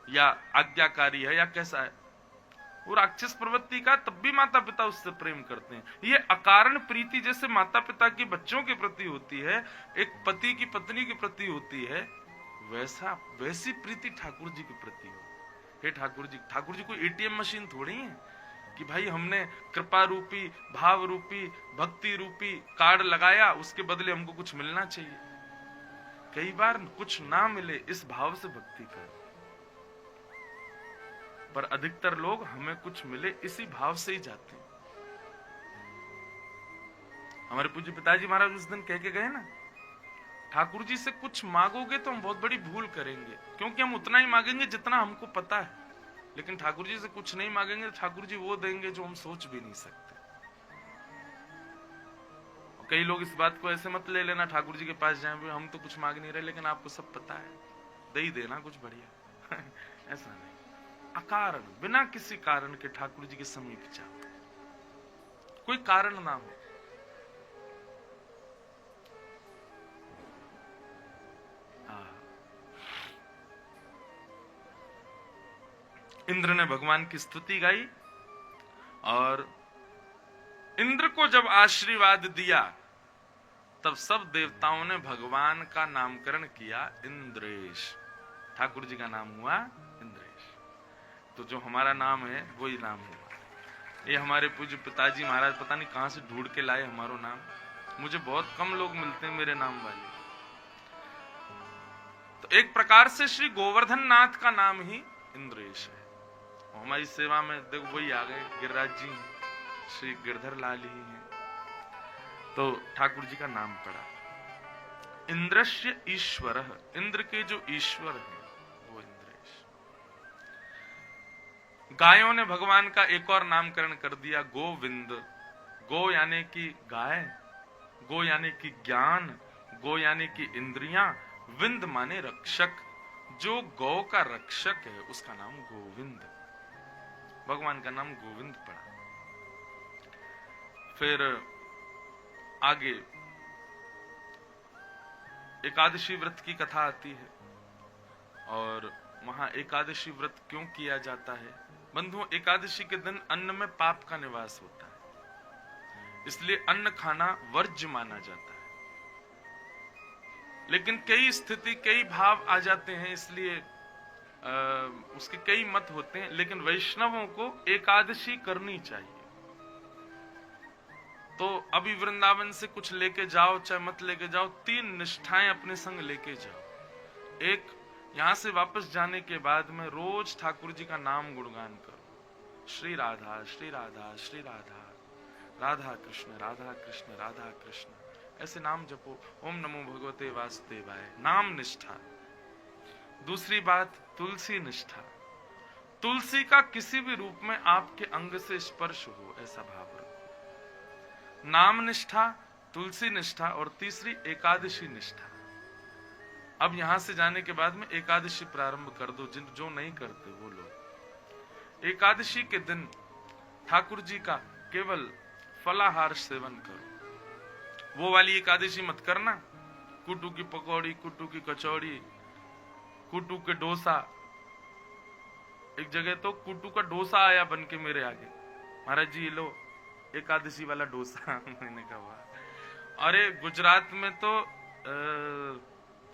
या आज्ञाकारी है या कैसा है। वो राक्षस प्रवृत्ति का, तब भी माता पिता उससे प्रेम करते हैं। ये अकारण प्रीति जैसे माता पिता की बच्चों के प्रति होती है, एक पति की पत्नी के प्रति होती है, वैसी प्रीति ठाकुर जी के प्रति हो। हे ठाकुर जी कोई एटीएम मशीन थोड़ी है कि भाई हमने कृपा रूपी, भाव रूपी, भक्ति रूपी कार्ड लगाया, उसके बदले हमको कुछ मिलना चाहिए। कई बार कुछ ना मिले इस भाव से भक्ति कर, पर अधिकतर लोग हमें कुछ मिले इसी भाव से ही जाते हैं। हमारे पूज्य पिताजी महाराज उस दिन कह के गए ना, ठाकुर जी से कुछ मांगोगे तो हम बहुत बड़ी भूल करेंगे, क्योंकि हम उतना ही मांगेंगे जितना हमको पता है, लेकिन ठाकुर जी से कुछ नहीं मांगेंगे तो ठाकुर जी वो देंगे जो हम सोच भी नहीं सकते। कई लोग इस बात को ऐसे मत ले लेना, ठाकुर जी के पास जाएं हम तो कुछ मांग नहीं रहे, लेकिन आपको सब पता है, दे ही देना कुछ बढ़िया। ऐसा नहीं, अकारण बिना किसी कारण के ठाकुर जी के समीप जाओ, कोई कारण ना हो। इंद्र ने भगवान की स्तुति गाई और इंद्र को जब आशीर्वाद दिया तब सब देवताओं ने भगवान का नामकरण किया इंद्रेश। ठाकुर जी का नाम हुआ इंद्रेश। तो जो हमारा नाम है वही नाम हुआ। ये हमारे पूज्य पिताजी महाराज पता नहीं कहां से ढूंढ के लाए हमारा नाम। मुझे बहुत कम लोग मिलते हैं मेरे नाम वाले। तो एक प्रकार से श्री गोवर्धन नाथ का नाम ही इंद्रेश है। हमारी सेवा में देखो वही आ गए, गिरिराज जी श्री गिरधर लाल ही हैं, तो ठाकुर जी का नाम पड़ा। इंद्रस्य ईश्वर, इंद्र के जो ईश्वर हैं वो इंद्रेश। गायों ने भगवान का एक और नामकरण कर दिया गोविंद। गो यानी कि गाय, गो यानी कि ज्ञान, गो यानी कि इंद्रियां, विंद माने रक्षक। जो गौ का रक्षक है उसका नाम गोविंद, भगवान का नाम गोविंद पड़ा। फिर आगे एकादशी व्रत की कथा आती है और वहां एकादशी व्रत क्यों किया जाता है। बंधुओं, एकादशी के दिन अन्न में पाप का निवास होता है, इसलिए अन्न खाना वर्ज्य माना जाता है। लेकिन कई स्थिति, कई भाव आ जाते हैं, इसलिए उसके कई मत होते हैं, लेकिन वैष्णवों को एकादशी करनी चाहिए। तो अभी वृंदावन से कुछ लेके जाओ चाहे मत लेके जाओ, 3 निष्ठाएं अपने संग लेके जाओ। एक, यहां से वापस जाने के बाद में रोज ठाकुर जी का नाम गुणगान करो। श्री राधा श्री राधा श्री राधा, राधा कृष्ण राधा कृष्ण राधा कृष्ण, ऐसे नाम जपो। ओम नमो भगवते वासुदेवाय, नाम निष्ठा। दूसरी बात, तुलसी निष्ठा। तुलसी का किसी भी रूप में आपके अंग से स्पर्श हो ऐसा भाव रखो। नाम निष्ठा, तुलसी निष्ठा और तीसरी एकादशी निष्ठा। अब यहां से जाने के बाद में एकादशी प्रारंभ कर दो, जिन जो नहीं करते वो लोग। एकादशी के दिन ठाकुर जी का केवल फलाहार सेवन करो। वो वाली एकादशी मत करना, कुटू की पकौड़ी, कुटू की कचौड़ी, कुटू के डोसा। एक जगह तो कुटू का डोसा आया बन के मेरे आगे, महाराज जी लो एकादशी वाला डोसा। मैंने कहा अरे गुजरात में तो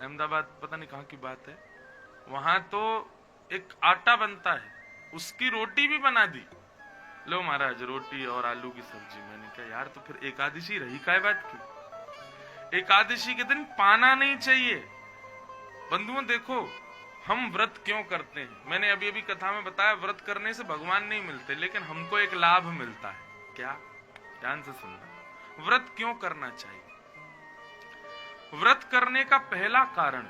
अहमदाबाद पता नहीं कहाँ की बात है, वहां तो एक आटा बनता है उसकी रोटी भी बना दी। लो महाराज रोटी और आलू की सब्जी। मैंने कहा यार तो फिर एकादशी रही काय बात की? एकादशी के दिन पाना नहीं चाहिए। बंधुओं देखो हम व्रत क्यों करते हैं। मैंने अभी अभी कथा में बताया व्रत करने से भगवान नहीं मिलते, लेकिन हमको एक लाभ मिलता है। क्या? ध्यान से सुनना। व्रत क्यों करना चाहिए? व्रत करने का पहला कारण,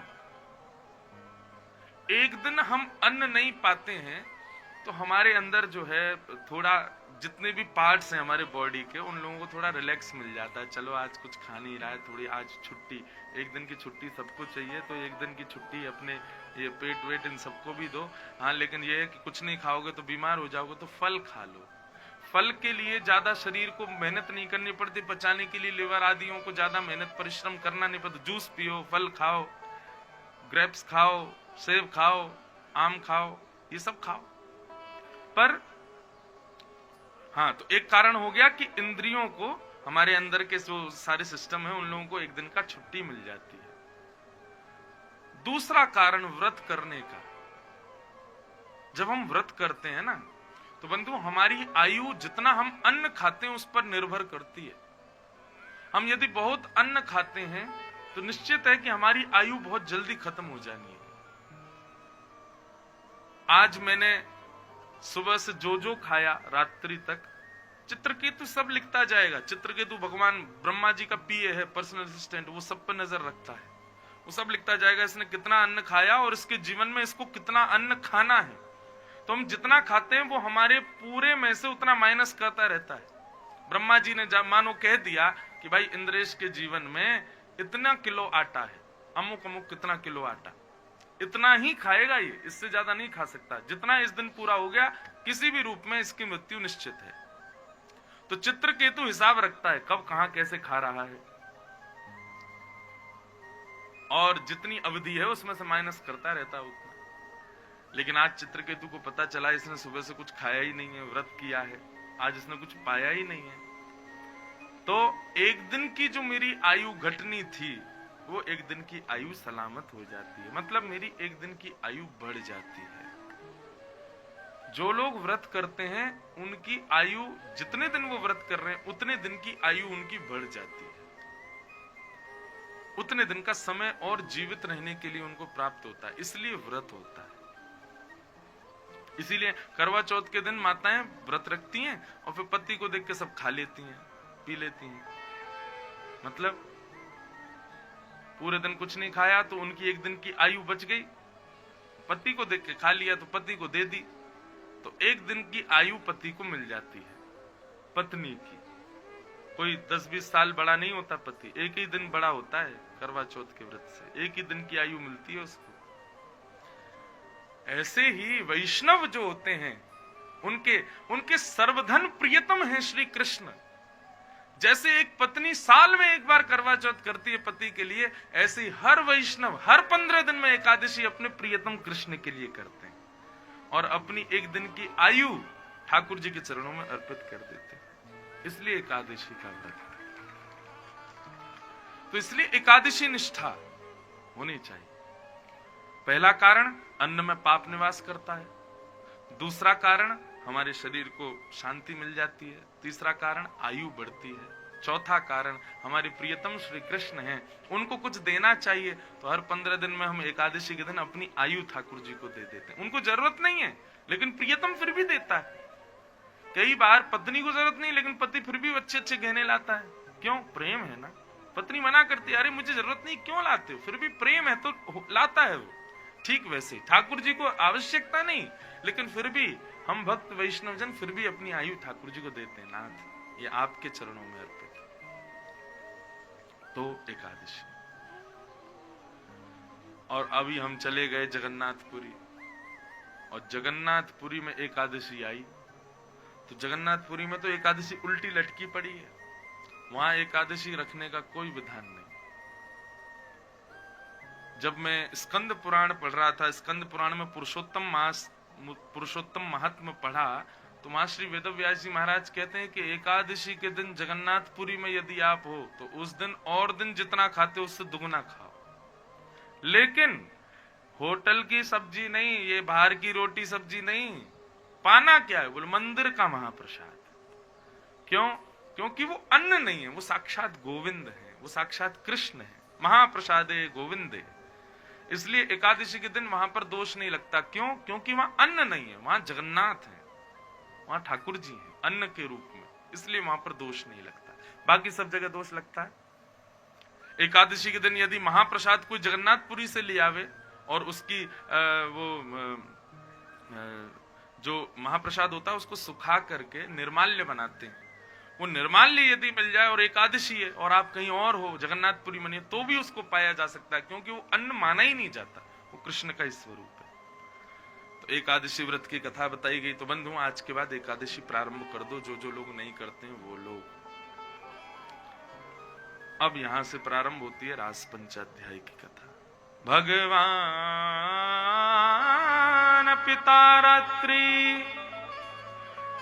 एक दिन हम अन्न नहीं पाते हैं तो हमारे अंदर जो है थोड़ा, जितने भी पार्ट्स हैं हमारे बॉडी के, उन लोगों को थोड़ा रिलैक्स मिल जाता है। चलो आज कुछ खा नहीं रहा है, थोड़ी आज छुट्टी, एक दिन की छुट्टी सबको चाहिए, तो एक दिन की छुट्टी अपने ये पेट वेट इन सबको भी दो। हाँ लेकिन ये है कि कुछ नहीं खाओगे तो बीमार हो जाओगे, तो फल खा लो। फल के लिए ज्यादा शरीर को मेहनत नहीं करनी पड़ती, पचाने के लिए लिवर आदियों को ज्यादा मेहनत परिश्रम करना नहीं पड़ता। जूस पियो, फल खाओ, ग्रेप्स खाओ, सेब खाओ, आम खाओ, ये सब खाओ। पर हाँ, तो एक कारण हो गया कि इंद्रियों को, हमारे अंदर के जो सारे सिस्टम है, उन लोगों को एक दिन का छुट्टी मिल जाती है। दूसरा कारण व्रत करने का, जब हम व्रत करते हैं ना, तो बंधु हमारी आयु, जितना हम अन्न खाते हैं उस पर निर्भर करती है। हम यदि बहुत अन्न खाते हैं तो निश्चित है कि हमारी आयु बहुत जल्दी खत्म हो जानी है। आज मैंने सुबह से जो खाया रात्रि तक, चित्रकेतु सब लिखता जाएगा। चित्रकेतु भगवान ब्रह्मा जी का पीए है, पर्सनल असिस्टेंट, वो सब पर नजर रखता है। वो सब लिखता जाएगा इसने कितना अन्न खाया और इसके जीवन में इसको कितना अन्न खाना है। तो हम जितना खाते हैं वो हमारे पूरे में से उतना माइनस करता रहता है। ब्रह्मा जी ने मानो कह दिया कि भाई इंद्रेश के जीवन में इतना किलो आटा है, अमुक अमुक कितना किलो आटा, इतना ही खाएगा ये, इससे ज्यादा नहीं खा सकता। जितना इस दिन पूरा हो गया, किसी भी रूप में इसकी मृत्यु निश्चित है। तो चित्रकेतु हिसाब रखता है कब कहां कैसे खा रहा है, और जितनी अवधि है उसमें से माइनस करता रहता है उतना। लेकिन आज चित्रकेतु को पता चला इसने सुबह से कुछ खाया ही नहीं है, व्रत किया है, आज इसने कुछ पाया ही नहीं है। तो एक दिन की जो मेरी आयु घटनी थी, वो एक दिन की आयु सलामत हो जाती है। मतलब मेरी एक दिन की आयु बढ़ जाती है। जो लोग व्रत करते हैं उनकी आयु, जितने दिन वो व्रत कर रहे हैं उतने दिन की आयु उनकी बढ़ जाती है, उतने दिन का समय और जीवित रहने के लिए उनको प्राप्त होता है। इसलिए व्रत होता है। इसीलिए करवा चौथ के दिन माताएं व्रत रखती हैं और फिर पति को देख के सब खा लेती हैं, पी लेती हैं। मतलब पूरे दिन कुछ नहीं खाया तो उनकी एक दिन की आयु बच गई, पति को देख के खा लिया तो पति को दे दी, तो एक दिन की आयु पति को मिल जाती है। पत्नी की कोई 10-20 साल बड़ा नहीं होता पति, एक ही दिन बड़ा होता है करवा चौथ के व्रत से, एक ही दिन की आयु मिलती है उसको। ऐसे ही वैष्णव जो होते हैं उनके सर्वधन प्रियतम है श्री कृष्ण। जैसे एक पत्नी साल में एक बार करवा चौथ करती है पति के लिए, ऐसे ही हर वैष्णव हर 15 दिन में एकादशी अपने प्रियतम कृष्ण के लिए करते हैं और अपनी एक दिन की आयु ठाकुर जी के चरणों में अर्पित कर देते हैं। इसलिए एकादशी का व्रत है। तो इसलिए एकादशी निष्ठा होनी चाहिए। पहला कारण, अन्न में पाप निवास करता है। दूसरा कारण, हमारे शरीर को शांति मिल जाती है। तीसरा कारण, आयु बढ़ती है। चौथा कारण, हमारे प्रियतम श्री कृष्ण हैं, उनको कुछ देना चाहिए, तो हर 15 दिन में हम एकादशी के दिन अपनी आयु ठाकुर जी को दे देते हैं। उनको जरूरत नहीं है लेकिन प्रियतम फिर भी देता है। कई बार पत्नी को जरूरत नहीं लेकिन पति फिर भी अच्छे अच्छे गहने लाता है। क्यों? प्रेम है ना। पत्नी मना करती है, अरे मुझे जरूरत नहीं, क्यों लाते हो? फिर भी प्रेम है तो लाता है वो। ठीक वैसे ठाकुर जी को आवश्यकता नहीं, लेकिन फिर भी हम भक्त वैष्णवजन फिर भी अपनी आयु ठाकुर जी को देते हैं। नाथ, ये आपके चरणों में अर्पित। तो एकादशी। और अभी हम चले गए जगन्नाथपुरी, और जगन्नाथपुरी में एकादशी आई, तो जगन्नाथपुरी में तो एकादशी उल्टी लटकी पड़ी है। वहां एकादशी रखने का कोई विधान नहीं। जब मैं स्कंद पुराण पढ़ रहा था, स्कंद पुराण में पुरुषोत्तम महात्म्य पढ़ा, तो मां श्री वेदव्यास जी महाराज कहते हैं कि एकादशी के दिन जगन्नाथपुरी में यदि आप हो तो उस दिन और दिन जितना खाते हो उससे दुगुना खाओ, लेकिन होटल की सब्जी नहीं, ये बाहर की रोटी सब्जी नहीं, पाना क्या है? बोले मंदिर का महाप्रसाद। क्यों? क्योंकि वो अन्न नहीं है, वो साक्षात गोविंद है, वो साक्षात कृष्ण है। महाप्रसादे गोविंदे। इसलिए एकादशी के दिन वहां पर दोष नहीं लगता। क्यों? क्योंकि वहां अन्न नहीं है, वहां जगन्नाथ है, वहां ठाकुर जी है अन्न के रूप में, इसलिए वहां पर दोष नहीं लगता। बाकी सब जगह दोष लगता है। एकादशी के दिन यदि महाप्रसाद कोई जगन्नाथपुरी से ले आवे और उसकी जो महाप्रसाद होता है उसको सुखा करके निर्माल्य बनाते हैं, वो निर्माल्य यदि मिल जाए और एकादशी है और आप कहीं और हो, जगन्नाथपुरी मनिए, तो भी उसको पाया जा सकता है, क्योंकि वो अन्न माना ही नहीं जाता, वो कृष्ण का ही स्वरूप है। तो एकादशी व्रत की कथा बताई गई। तो बंधु, आज के बाद एकादशी प्रारंभ कर दो, जो लोग नहीं करते हैं वो लोग। अब यहां से प्रारंभ होती है रास पंचाध्याय की कथा। भगवान पिता रात्रि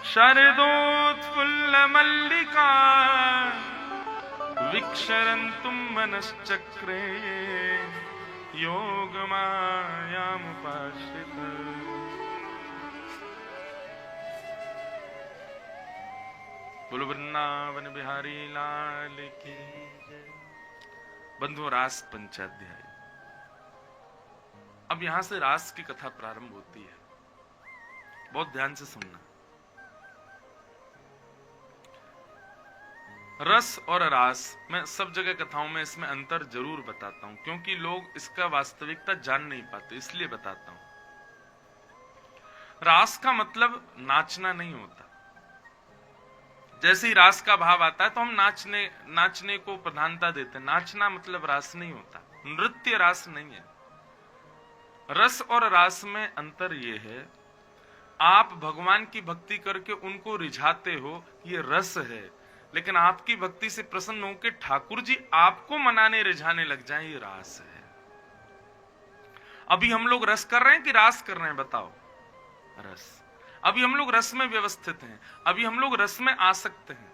शरदोत्फुल्ल मल्लिका विक्षरन्तुं मनश्चक्रे योगमायामुपाश्रित। बोलो वृंदावन बिहारी लाल की जय। बंधु, रास पंचाध्याय। अब यहां से रास की कथा प्रारंभ होती है। बहुत ध्यान से सुनना। रस और रास, मैं सब जगह कथाओं में इसमें अंतर जरूर बताता हूं, क्योंकि लोग इसका वास्तविकता जान नहीं पाते, इसलिए बताता हूं। रास का मतलब नाचना नहीं होता। जैसे ही रास का भाव आता है तो हम नाचने को प्रधानता देते हैं। नाचना मतलब रास नहीं होता, नृत्य रास नहीं है। रस और रास में अंतर यह है, आप भगवान की भक्ति करके उनको रिझाते हो, ये रस है। लेकिन आपकी भक्ति से प्रसन्न होकर ठाकुर जी आपको मनाने रिझाने लग जाएं, ये रास है। अभी हम लोग रस कर रहे हैं कि रास कर रहे हैं? बताओ। रस। अभी हम लोग रस में व्यवस्थित हैं, अभी हम लोग रस में आसक्त हैं।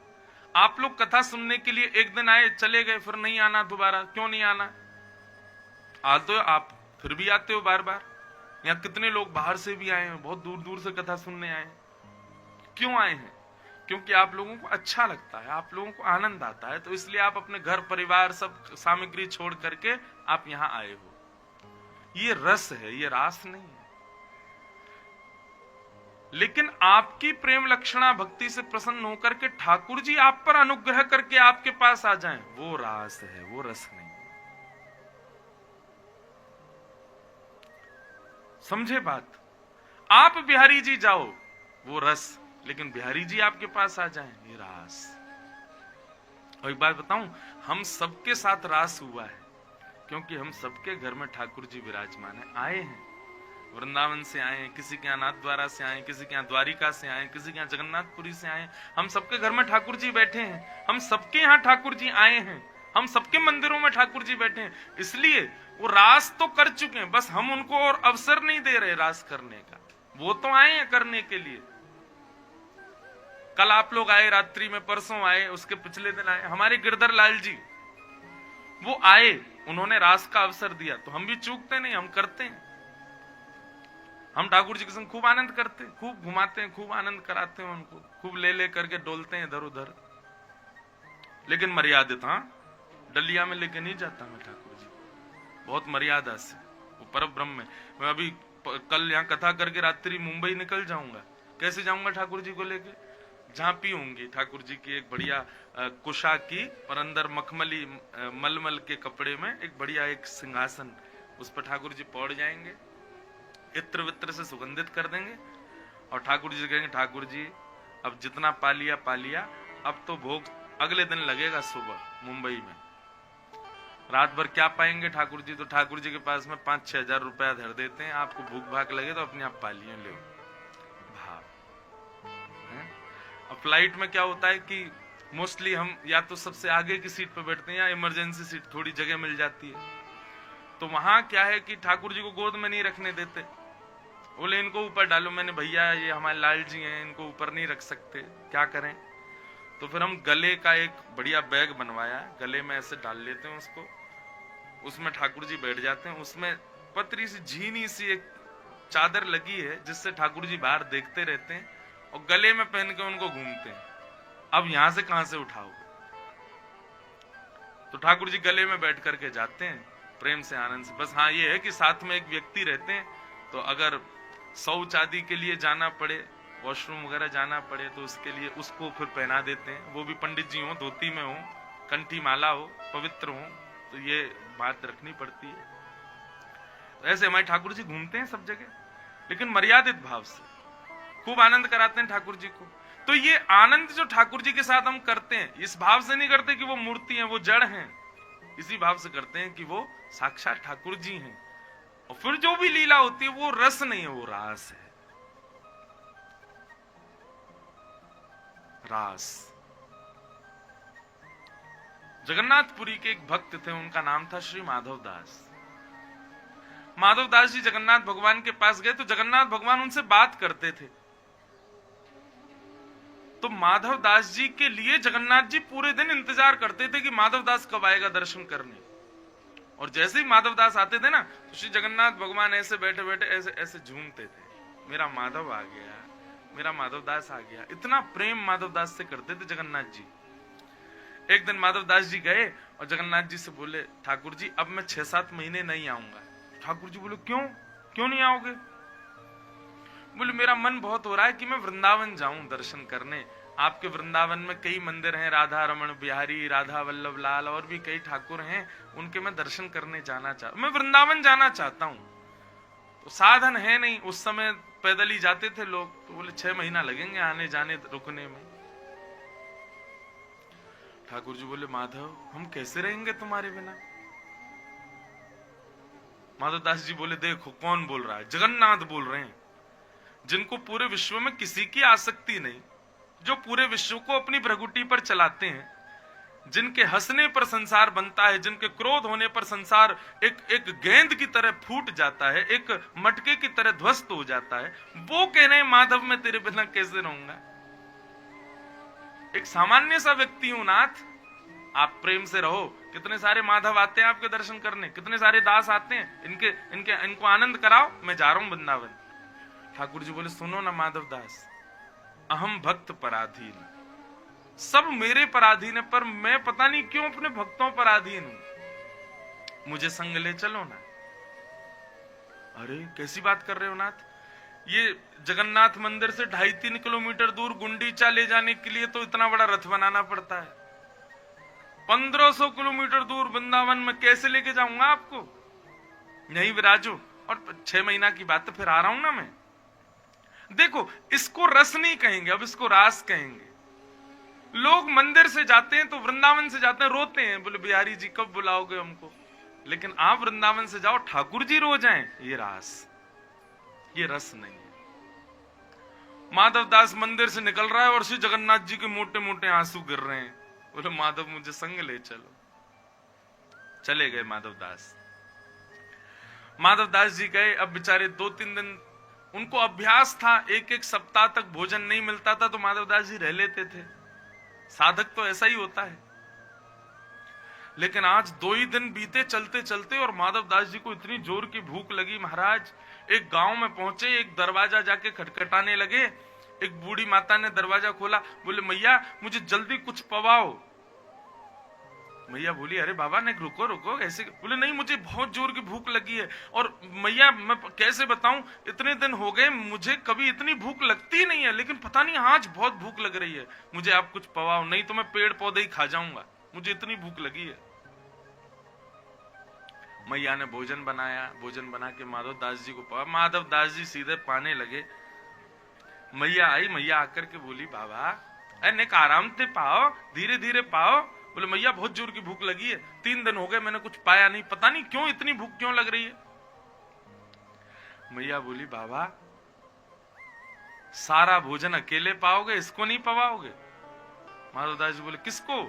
आप लोग कथा सुनने के लिए एक दिन आए, चले गए, फिर नहीं आना दोबारा। क्यों नहीं आना? आते हो आप, फिर भी आते हो बार बार। यहाँ कितने लोग बाहर से भी आए हैं, बहुत दूर दूर से कथा सुनने आए हैं। क्यों आए हैं? क्योंकि आप लोगों को अच्छा लगता है, आप लोगों को आनंद आता है, तो इसलिए आप अपने घर परिवार सब सामग्री छोड़ करके आप यहाँ आए हो। ये रस है, ये रास नहीं है। लेकिन आपकी प्रेम लक्षणा भक्ति से प्रसन्न होकर के ठाकुर जी आप पर अनुग्रह करके आपके पास आ जाएं, वो रास है, वो रस नहीं है। समझे बात? आप बिहारी जी जाओ, वो रस। लेकिन बिहारी जी आपके पास आ जाएं, ये रास। और एक बात बताऊं, हम सबके साथ रास हुआ है, क्योंकि हम सबके घर में ठाकुर जी विराजमान है। आए हैं, वृंदावन से आए, किसी के यहाँ नाथद्वारा से आए, किसी के यहाँ द्वारिका से आए, किसी के यहाँ जगन्नाथपुरी से आए। हम सबके घर में ठाकुर जी बैठे हैं, हम सबके यहाँ ठाकुर जी आए हैं, हम सबके मंदिरों में ठाकुर जी बैठे हैं। इसलिए वो रास तो कर चुके हैं, बस हम उनको और अवसर नहीं दे रहे रास करने का। वो तो आए हैं करने के लिए। कल आप लोग आए रात्रि में, परसों आए, उसके पिछले दिन आए। हमारे गिरधर लाल जी वो आए, उन्होंने रास का अवसर दिया, तो हम भी चूकते नहीं, हम करते हैं। हम ठाकुर जी के संग खूब आनंद करते हैं, खूब घुमाते हैं, खूब आनंद कराते हैं उनको, खूब ले करके डोलते हैं इधर उधर। लेकिन मर्यादित, हाँ, डलिया में लेके नहीं जाता मैं ठाकुर जी, बहुत मर्यादा से। वो परम ब्रह्म है। मैं अभी कल यहाँ कथा करके रात्रि मुंबई निकल जाऊंगा। कैसे जाऊंगा ठाकुर जी को लेके? झांपी होंगी ठाकुर जी की, एक बढ़िया कुशा की, और अंदर मखमली मलमल के कपड़े में एक बढ़िया एक सिंहासन, उस पर ठाकुर जी पौड़ जाएंगे, इत्र वित्र से सुगंधित कर देंगे, और ठाकुर जी कहेंगे, ठाकुर जी अब जितना पा लिया, अब तो भोग अगले दिन लगेगा सुबह मुंबई में। रात भर क्या पाएंगे ठाकुर जी? तो ठाकुर जी के पास में 5-6 हजार रुपया धर देते हैं, आपको भूख भाग लगे तो अपने आप पालिए, ले भाव। अब फ्लाइट में क्या होता है कि मोस्टली हम या तो सबसे आगे की सीट पर बैठते हैं, या इमरजेंसी सीट थोड़ी जगह मिल जाती है। तो वहां क्या है कि ठाकुर जी को गोद में नहीं रखने देते, बोले इनको ऊपर डालो। मैंने, भैया ये हमारे लाल जी हैं, इनको ऊपर नहीं रख सकते, क्या करें? तो फिर हम गले का एक बढ़िया बैग बनवाया, गले में ऐसे डाल लेते हैं उसको, उसमें ठाकुर जी बैठ जाते हैं। उसमें पतरी सी झीनी सी एक चादर लगी है जिससे ठाकुर जी बाहर देखते रहते हैं और गले में पहन के उनको घूमते हैं। अब यहां से कहां से उठाओगे? तो ठाकुर जी गले में बैठ करके जाते हैं प्रेम से, आनंद से। बस हाँ ये है कि साथ में एक व्यक्ति रहते हैं, तो अगर शौच आदि के लिए जाना पड़े, वॉशरूम वगैरह जाना पड़े, तो उसके लिए उसको फिर पहना देते हैं। वो भी पंडित जी हो, धोती में हो, कंठी माला हो, पवित्र हो, तो ये बात रखनी पड़ती है। तो ऐसे हमारे ठाकुर जी घूमते हैं सब जगह, लेकिन मर्यादित भाव से खूब आनंद कराते हैं ठाकुर जी को। तो ये आनंद जो ठाकुर जी के साथ हम करते हैं, इस भाव से नहीं करते कि वो मूर्ति है, वो जड़ हैं, इसी भाव से करते हैं कि वो साक्षात ठाकुर जी हैं। और फिर जो भी लीला होती है वो रस नहीं है, वो रास है, रास। जगन्नाथपुरी के एक भक्त थे, उनका नाम था श्री माधव दास। माधव दास जी जगन्नाथ भगवान के पास गए तो जगन्नाथ भगवान उनसे बात करते थे। तो माधव दास जी के लिए जगन्नाथ जी पूरे दिन इंतजार करते थे कि माधव दास कब आएगा दर्शन करने। और जैसे ही माधव दास आते थे ना, तो श्री जगन्नाथ भगवान ऐसे बैठे बैठे ऐसे ऐसे झूमते थे, मेरा माधव आ गया, मेरा माधव दास आ गया। इतना प्रेम माधव दास से करते थे जगन्नाथ जी। एक दिन माधव दास जी गए और जगन्नाथ जी से बोले, ठाकुर जी अब मैं 6-7 महीने नहीं आऊंगा। ठाकुर जी बोले, क्यों नहीं आओगे? बोले, मेरा मन बहुत हो रहा है कि मैं वृंदावन जाऊं दर्शन करने। आपके वृंदावन में कई मंदिर हैं, राधा रमण बिहारी, राधा वल्लभ लाल, और भी कई ठाकुर हैं, उनके मैं दर्शन करने जाना चाहता, मैं वृंदावन जाना चाहता हूं। तो साधन है नहीं, उस समय पैदल ही जाते थे लोग। तो बोले 6 महीना लगेंगे आने जाने रुकने में। ठाकुर जी बोले, माधव हम कैसे रहेंगे तुम्हारे बिना? माधव दास जी बोले, देखो कौन बोल रहा है? जगन्नाथ बोल रहे हैं, जिनको पूरे विश्व में किसी की आसक्ति नहीं, जो पूरे विश्व को अपनी भ्रगुटी पर चलाते हैं, जिनके हंसने पर संसार बनता है, जिनके क्रोध होने पर संसार एक गेंद की तरह फूट जाता है, एक मटके की तरह ध्वस्त हो जाता है, वो कह रहे हैं माधव मैं तेरे बिना कैसे रहूंगा? एक सामान्य सा व्यक्ति हूं नाथ, आप प्रेम से रहो। कितने सारे माधव आते हैं आपके दर्शन करने, कितने सारे दास आते हैं, इनको आनंद कराओ, मैं जा रहा हूं वृंदावन। ठाकुर जी बोले, सुनो ना माधव दास, अहम भक्त पराधीन, सब मेरे पराधीन है, पर मैं पता नहीं क्यों अपने भक्तों पर अधीन हूं, मुझे संग ले चलो ना। अरे कैसी बात कर रहे हो नाथ? ये जगन्नाथ मंदिर से 2.5-3 किलोमीटर दूर गुंडीचा ले जाने के लिए तो इतना बड़ा रथ बनाना पड़ता है। 1500 किलोमीटर दूर वृंदावन में कैसे लेके जाऊंगा आपको? यहीं विराजो, और 6 महीना की बात, तो फिर आ रहा हूं ना मैं। देखो, इसको रस नहीं कहेंगे, अब इसको रास कहेंगे। लोग मंदिर से जाते हैं तो वृंदावन से जाते हैं, रोते हैं, बोले बिहारी जी कब बुलाओगे हमको? लेकिन आप वृंदावन से जाओ, ठाकुर जी रो जाएं, ये रास, ये रस नहीं है। माधव दास मंदिर से निकल रहा है और श्री जगन्नाथ जी के मोटे मोटे आंसू गिर रहे हैं। बोले माधव मुझे संग ले चलो। चले गए माधव दास। माधव दास जी गए। अब बेचारे 2-3 दिन उनको अभ्यास था, एक सप्ताह तक भोजन नहीं मिलता था तो माधव दास जी रह लेते थे। साधक तो ऐसा ही होता है। लेकिन आज 2 ही दिन बीते चलते चलते और माधव दास जी को इतनी जोर की भूख लगी महाराज। एक गांव में पहुंचे, एक दरवाजा जाके खटखटाने लगे। एक बूढ़ी माता ने दरवाजा खोला, बोले मैया मुझे जल्दी कुछ पवाओ। मैया बोली अरे बाबा ने रुको रुको ऐसे। बोले नहीं मुझे बहुत जोर की भूख लगी है, और मैया मैं कैसे बताऊं, इतने दिन हो गए मुझे कभी इतनी भूख लगती नहीं है, लेकिन पता नहीं आज बहुत भूख लग रही है, मुझे आप कुछ पवाओ, नहीं तो मैं पेड़ पौधे ही खा जाऊंगा, मुझे इतनी भूख लगी है। मैया ने भोजन बनाया, भोजन बना के माधव दास जी को पवा। माधव दास जी सीधे पाने लगे। मैया आई, मैया आकर के बोली बाबा अरे आराम से पाओ, धीरे धीरे पाओ। बोले मैया बहुत जोर की भूख लगी है, 3 दिन हो गए मैंने कुछ पाया नहीं, पता नहीं क्यों इतनी भूख क्यों लग रही है। मैया बोली बाबा सारा भोजन अकेले पाओगे, इसको नहीं पवाओगे? माधव दास जी बोले किसको?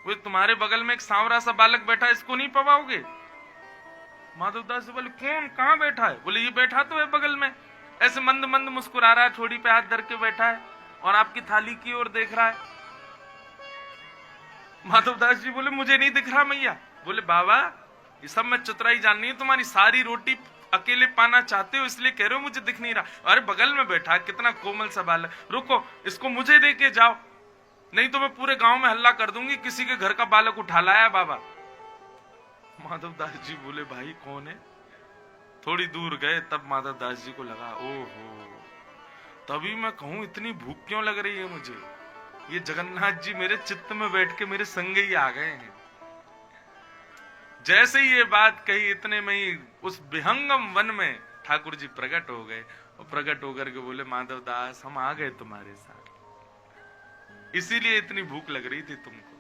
वो तुम्हारे बगल में एक सांवरा सा बालक बैठा है, इसको नहीं पवाओगे? माधव दास जी बोले कौन, कहां बैठा है? बोले ये बैठा तो है बगल में, ऐसे मंद मंद मुस्कुरा रहा है, ठोड़ी पे हाथ धर के बैठा है और आपकी थाली की ओर देख रहा है। माधव दास जी बोले मुझे नहीं दिख रहा मैया। बोले बाबा ये सब मैं चतुराई जाननी है, तुम्हारी सारी रोटी अकेले पाना चाहते हो इसलिए कह रहे हो मुझे दिख नहीं रहा। अरे बगल में बैठा कितना कोमल सा बाल है, रुको इसको मुझे दे के जाओ, नहीं तो मैं पूरे गांव में हल्ला कर दूंगी किसी के घर का बालक उठा लाया बाबा। माधवदास जी बोले भाई कौन है? थोड़ी दूर गए तब माधवदास जी को लगा ओहो, तभी मैं कहूं इतनी भूख क्यों लग रही है मुझे, ये जगन्नाथ जी मेरे चित्त में बैठ के मेरे संग ही आ गए हैं। जैसे ही ये बात कही इतने में ही उस विहंगम वन में ठाकुर जी प्रकट हो गए और प्रकट होकर के बोले माधवदास हम आ गए तुम्हारे साथ, इसीलिए इतनी भूख लग रही थी तुमको।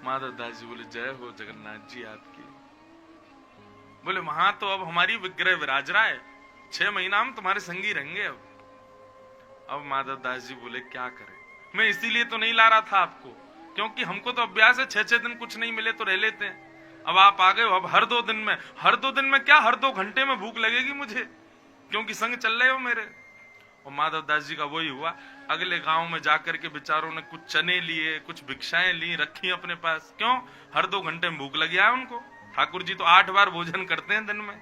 माधवदास जी बोले जय हो जगन्नाथ जी आपकी। बोले वहां तो अब हमारी विग्रह विराज रहा है, 6 महीना हम तुम्हारे संगी रहेंगे। अब माधवदास जी बोले क्या करें, मैं इसीलिए तो नहीं ला रहा था आपको, क्योंकि हमको तो अभ्यास है 6-6 दिन कुछ नहीं मिले तो रह लेते हैं। अब आप आ गए हो, अब हर 2 दिन में क्या हर 2 घंटे में भूख लगेगी मुझे, क्योंकि संग चल रहे हो मेरे। और माधवदास जी का वही हुआ, अगले गांव में जाकर के बेचारों ने कुछ चने लिए, कुछ भिक्षाएं ली, रखी अपने पास। क्यों? हर 2 घंटे में भूख लगी है उनको। ठाकुर जी तो 8 बार भोजन करते हैं दिन में।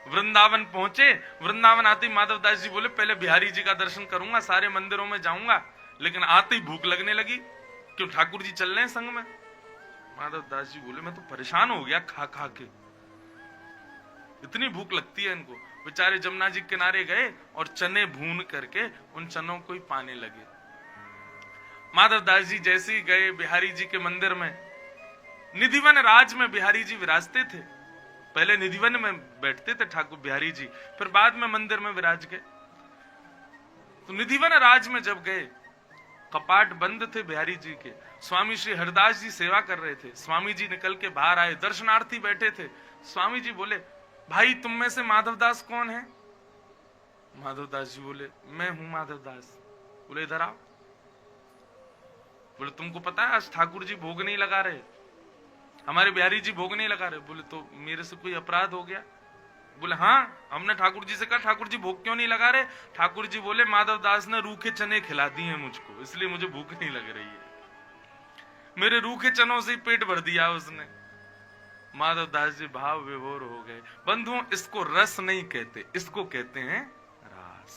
वृंदावन पहुंचे, वृंदावन आते ही माधवदास जी बोले पहले बिहारी जी का दर्शन करूंगा, सारे मंदिरों में जाऊंगा, लेकिन आते ही भूख लगने लगी, क्यों ठाकुर जी चल रहे हैं संग में। माधवदास जी बोले मैं तो परेशान हो गया खा खा के, इतनी भूख लगती है इनको। बेचारे जमुना जी किनारे गए और चने भून करके उन चनों को ही पाने लगे। माधवदास जी जैसे ही गए बिहारी जी के मंदिर में, निधिवन राज में बिहारी जी विराजते थे, पहले निधिवन में बैठते थे ठाकुर बिहारी जी, फिर बाद में मंदिर में विराज गए। तो निधिवन राज में जब गए, कपाट बंद थे बिहारी जी के, स्वामी श्री हरदास जी सेवा कर रहे थे। स्वामी जी निकल के बाहर आए, दर्शनार्थी बैठे थे। स्वामी जी बोले भाई तुम में से माधवदास कौन है? माधवदास जी बोले मैं हूं माधवदास। बोले इधर आओ। बोले तुमको पता है आज ठाकुर जी भोग नहीं लगा रहे, हमारे बिहारी जी भोग नहीं लगा रहे। बोले तो मेरे से कोई अपराध हो गया? बोले हाँ, हमने ठाकुर जी से कहा ठाकुर जी भोग क्यों नहीं लगा रहे? ठाकुर जी बोले माधवदास ने रूखे चने खिला दिए हैं मुझको, इसलिए मुझे भूख नहीं लग रही है। मेरे रूखे चनों से ही पेट भर दिया उसने। माधवदास जी भाव विभोर हो गए। बंधुओं इसको रस नहीं कहते, इसको कहते हैं रास।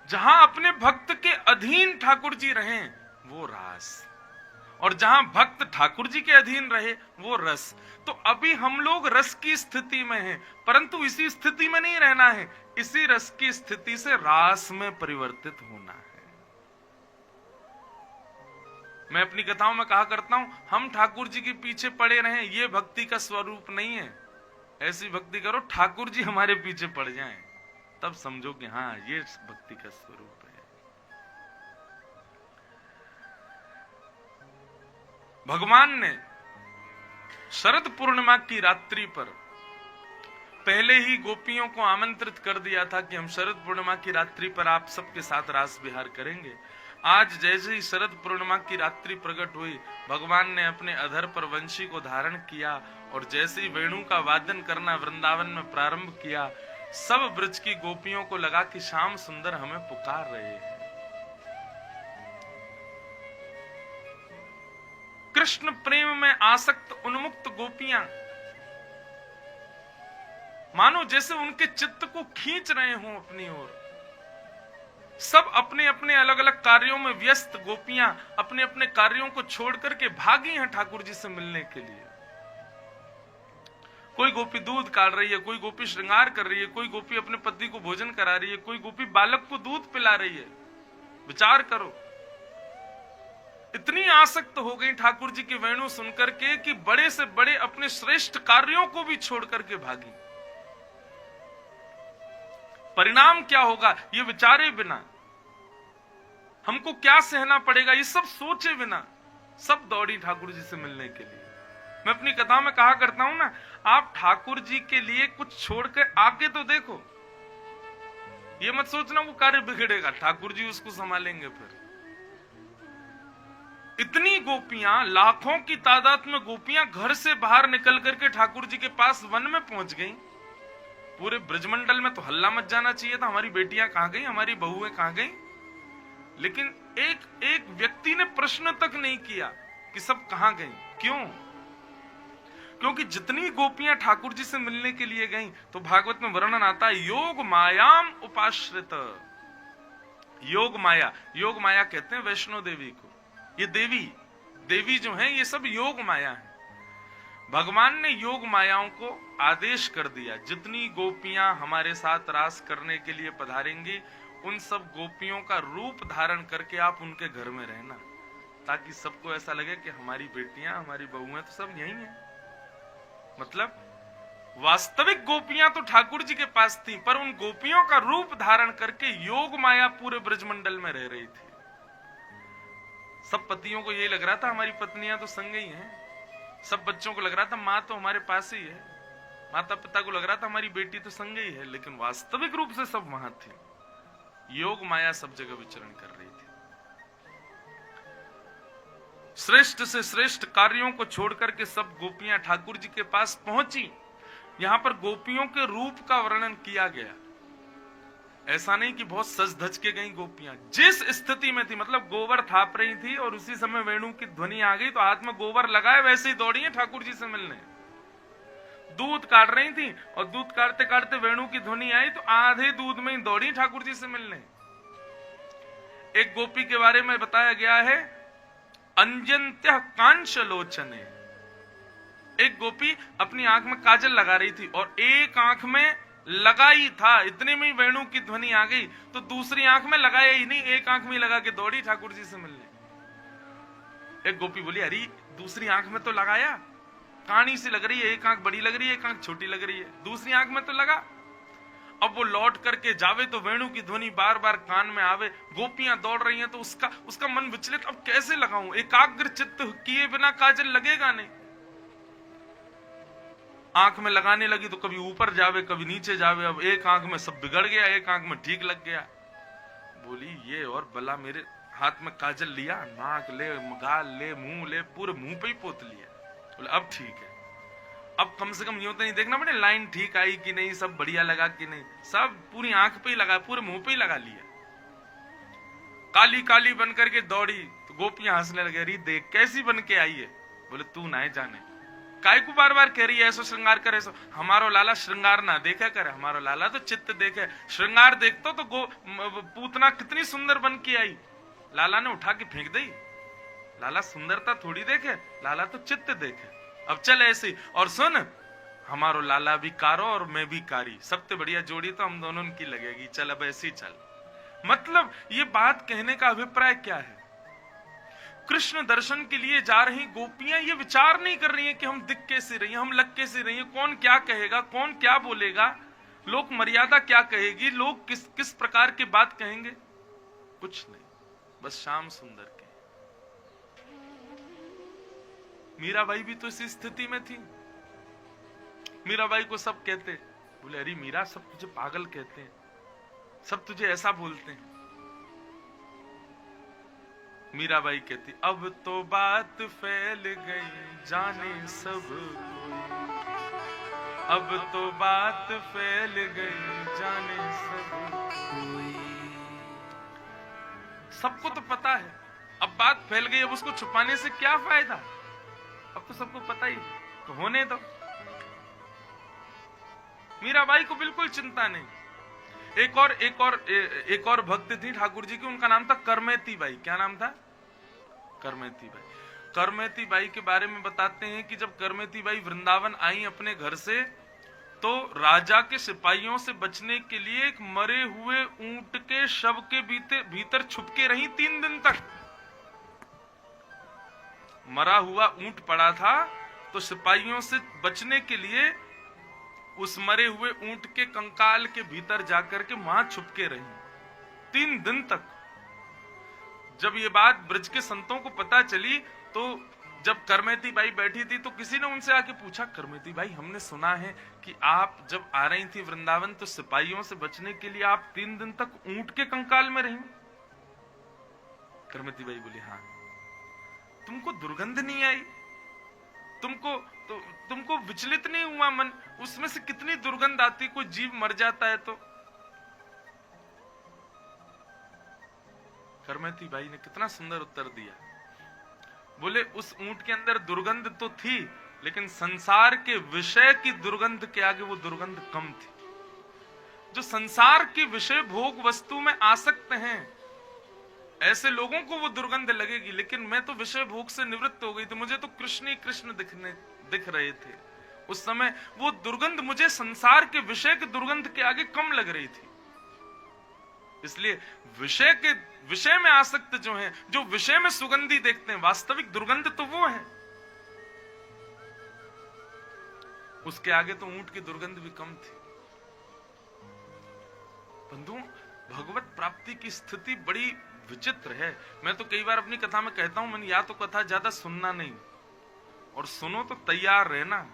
जहां अपने भक्त के अधीन ठाकुर जी रहें वो रास, और जहां भक्त ठाकुर जी के अधीन रहे वो रस। तो अभी हम लोग रस की स्थिति में हैं, परंतु इसी स्थिति में नहीं रहना है, इसी रस की स्थिति से रास में परिवर्तित होना है। मैं अपनी कथाओं में कहा करता हूं हम ठाकुर जी के पीछे पड़े रहें, ये भक्ति का स्वरूप नहीं है। ऐसी भक्ति करो ठाकुर जी हमारे पीछे पड़ जाएं, तब समझो कि हाँ ये भक्ति का स्वरूप है। भगवान ने शरद पूर्णिमा की रात्रि पर पहले ही गोपियों को आमंत्रित कर दिया था कि हम शरद पूर्णिमा की रात्रि पर आप सबके साथ रास विहार करेंगे। आज जैसे ही शरद पूर्णिमा की रात्रि प्रकट हुई, भगवान ने अपने अधर पर वंशी को धारण किया और जैसे ही वेणु का वादन करना वृंदावन में प्रारंभ किया, सब ब्रज की गोपियों को लगा कि श्याम सुंदर हमें पुकार रहे हैं। कृष्ण प्रेम में आसक्त उन्मुक्त गोपियां मानो जैसे उनके चित्त को खींच रहे हों अपनी ओर। सब अपने अपने अलग अलग कार्यों में व्यस्त गोपियां अपने अपने कार्यों को छोड़ करके भागी हैं ठाकुर जी से मिलने के लिए। कोई गोपी दूध काट रही है, कोई गोपी श्रृंगार कर रही है, कोई गोपी अपने पति को भोजन करा रही है, कोई गोपी बालक को दूध पिला रही है। विचार करो, इतनी आसक्त हो गई ठाकुर जी के वेणु सुनकर के कि बड़े से बड़े अपने श्रेष्ठ कार्यों को भी छोड़ करके भागी। परिणाम क्या होगा ये विचारे बिना, हमको क्या सहना पड़ेगा ये सब सोचे बिना, सब दौड़ी ठाकुर जी से मिलने के लिए। मैं अपनी कथा में कहा करता हूं ना, आप ठाकुर जी के लिए कुछ छोड़कर आके तो देखो। ये मत सोचना वो कार्य बिगड़ेगा, ठाकुर जी उसको संभालेंगे। फिर इतनी गोपियां, लाखों की तादाद में गोपियां घर से बाहर निकल करके ठाकुर जी के पास वन में पहुंच गई। पूरे ब्रजमंडल में तो हल्ला मच जाना चाहिए था, हमारी बेटियां कहां गई, हमारी बहुएं कहां गई। लेकिन एक एक व्यक्ति ने प्रश्न तक नहीं किया कि सब कहां गई। क्यों? क्योंकि जितनी गोपियां ठाकुर जी से मिलने के लिए गईं, तो भागवत में वर्णन आता है योग मायाम उपाश्रित। योग माया कहते हैं वैष्णो देवी को। ये देवी जो है ये सब योग माया है। भगवान ने योग मायाओं को आदेश कर दिया, जितनी गोपियां हमारे साथ रास करने के लिए पधारेंगी, उन सब गोपियों का रूप धारण करके आप उनके घर में रहना, ताकि सबको ऐसा लगे कि हमारी बेटियां, हमारी बहुएं तो सब यही हैं। मतलब वास्तविक गोपियां तो ठाकुर जी के पास थी, पर उन गोपियों का रूप धारण करके योग माया पूरे ब्रजमंडल में रह रही थी। सब पतियों को यही लग रहा था हमारी पत्नियां तो संग ही हैं। सब बच्चों को लग रहा था माँ तो हमारे पास ही है। माता पिता को लग रहा था हमारी बेटी तो संग ही है। लेकिन वास्तविक रूप से सब वहां थे। योग माया सब जगह विचरण कर रही थी। श्रेष्ठ से श्रेष्ठ कार्यों को छोड़कर के सब गोपियां ठाकुर जी के पास पहुंची। यहां पर गोपियों के रूप का वर्णन किया गया। ऐसा नहीं कि बहुत सज धज के गई गोपियां, जिस स्थिति में थी, मतलब गोबर थाप रही थी और उसी समय वेणु की ध्वनि आ गई तो हाथ में गोबर लगाए वैसे ही दौड़ी है ठाकुर जी से मिलने। दूध काट रही थी और दूध काटते काटते वेणु की ध्वनि आई तो आधे दूध में ही दौड़ी ठाकुर जी से मिलने। एक गोपी के बारे में बताया गया है, अंजन्त्य कांश लोचने। एक गोपी अपनी आंख में काजल लगा रही थी और एक आंख में लगाई था, इतने में ही वेणु की ध्वनि आ गई तो दूसरी आंख में लगाया ही नहीं, एक आंख में लगा के दौड़ी ठाकुर जी से मिलने। एक गोपी बोली, अरे दूसरी आंख में तो लगाया, कानी सी लग रही है, एक आंख बड़ी लग रही है, एक आंख छोटी लग रही है, दूसरी आंख में तो लगा। अब वो लौट करके जावे तो वेणु की ध्वनि बार बार कान में आवे, गोपियां दौड़ रही हैं तो उसका मन विचलित, अब कैसे लगाऊं, एकाग्र चित्त किए बिना काजल लगेगा नहीं। आंख में लगाने लगी तो कभी ऊपर जावे कभी नीचे जावे, अब एक आंख में सब बिगड़ गया, एक आंख में ठीक लग गया। बोली ये और भला मेरे हाथ में काजल लिया, नाक ले, गाल ले, मुंह ले, पूरे मुंह पे ही पोत लिया। बोले अब ठीक है, अब कम से कम यूं तो नहीं देखना पड़े लाइन ठीक आई कि नहीं, सब बढ़िया लगा कि नहीं, सब पूरी आंख पे ही लगा, पूरे मुंह पे ही लगा लिया। काली काली बन करके दौड़ी तो गोपियां हंसने लगे, अरे देख कैसी बन के आई है। बोले तू ना जाने काय को बार बार कह रही है ऐसो श्रृंगार करे, ऐसो हमारो लाला श्रृंगार ना देखा करे, हमारो लाला तो चित्त देखे, श्रृंगार देखतो तो पूतना कितनी सुंदर बन के आई, लाला ने उठा के फेंक दी। लाला सुंदरता थोड़ी देखे, लाला तो चित्त देखे। अब चल ऐसे, और सुन हमारो लाला भी कारो और मैं भी कारी, सबसे बढ़िया जोड़ी तो हम दोनों की लगेगी, चल अब ऐसे ही चल। मतलब ये बात कहने का अभिप्राय क्या है, कृष्ण दर्शन के लिए जा रही गोपियां ये विचार नहीं कर रही हैं कि हम दिख कैसे रही हैं, हम लग कैसे रही हैं, कौन क्या कहेगा, कौन क्या बोलेगा, लोक मर्यादा क्या कहेगी, लोग किस प्रकार के बात कहेंगे, कुछ नहीं, बस श्याम सुंदर के। मीराबाई भी तो इसी स्थिति में थी। मीराबाई को सब कहते, बोले अरे मीरा सब तुझे पागल कहते हैं, सब तुझे ऐसा बोलते हैं। मीराबाई कहती अब तो बात फैल गई जाने सब कोई, अब तो बात फैल गई जाने सब कोई। सबको तो पता है, अब बात फैल गई, अब उसको छुपाने से क्या फायदा, अब तो सबको पता ही, तो होने दो। मीराबाई को बिल्कुल चिंता नहीं। एक और भक्त थी ठाकुर जी की, उनका नाम था करमेती बाई। क्या नाम था? करमेती बाई। करमेती बाई के बारे में बताते हैं कि जब करमेती बाई वृंदावन आई अपने घर से, तो राजा के सिपाहियों से बचने के लिए एक मरे हुए ऊंट के शव के भीतर छुपके रही 3 दिन तक। मरा हुआ ऊंट पड़ा था तो सिपाहियों से बचने के लिए उस मरे हुए ऊंट के कंकाल के भीतर जाकर के वहां छुपके रही 3 दिन तक। जब ये बात ब्रज के संतों को पता चली तो जब करमेती बाई बैठी थी तो किसी ने उनसे आके पूछा, करमेती बाई हमने सुना है कि आप जब आ रही थी वृंदावन तो सिपाहियों से बचने के लिए आप 3 दिन तक ऊंट के कंकाल में रही। करमेती बाई बोली हाँ। तुमको दुर्गंध नहीं आई? तुमको विचलित नहीं हुआ मन? उसमें से कितनी दुर्गंध आती, कोई जीव मर जाता है तो। करमेती बाई ने कितना सुंदर उत्तर दिया। बोले उस ऊंट के अंदर दुर्गंध तो थी, लेकिन संसार के विषय की दुर्गंध के आगे वो दुर्गंध कम थी। जो संसार के विषय भोग वस्तु में आसक्त हैं, ऐसे लोगों को वो दुर्गंध लगेगी, लेकिन मैं तो विषय भोग से निवृत्त हो गई थी, मुझे तो कृष्ण ही कृष्ण दिख रहे थे। उस समय वो दुर्गंध मुझे संसार के विषय के दुर्गंध के आगे कम लग रही थी। इसलिए विषय में आसक्त जो हैं, जो विषय में सुगंधी देखते हैं, वास्तविक दुर्गंध तो वो है। उसके आगे तो ऊंट की दुर्गंध भी कम थी। बंधुओं, भगवत प्राप्ति की स्थिति बड़ी विचित्र है। मैं तो कई बार अपनी कथा में कहता हूं, मैंने या तो कथा ज्यादा सुनना नहीं, और सुनो तो तैयार रहना,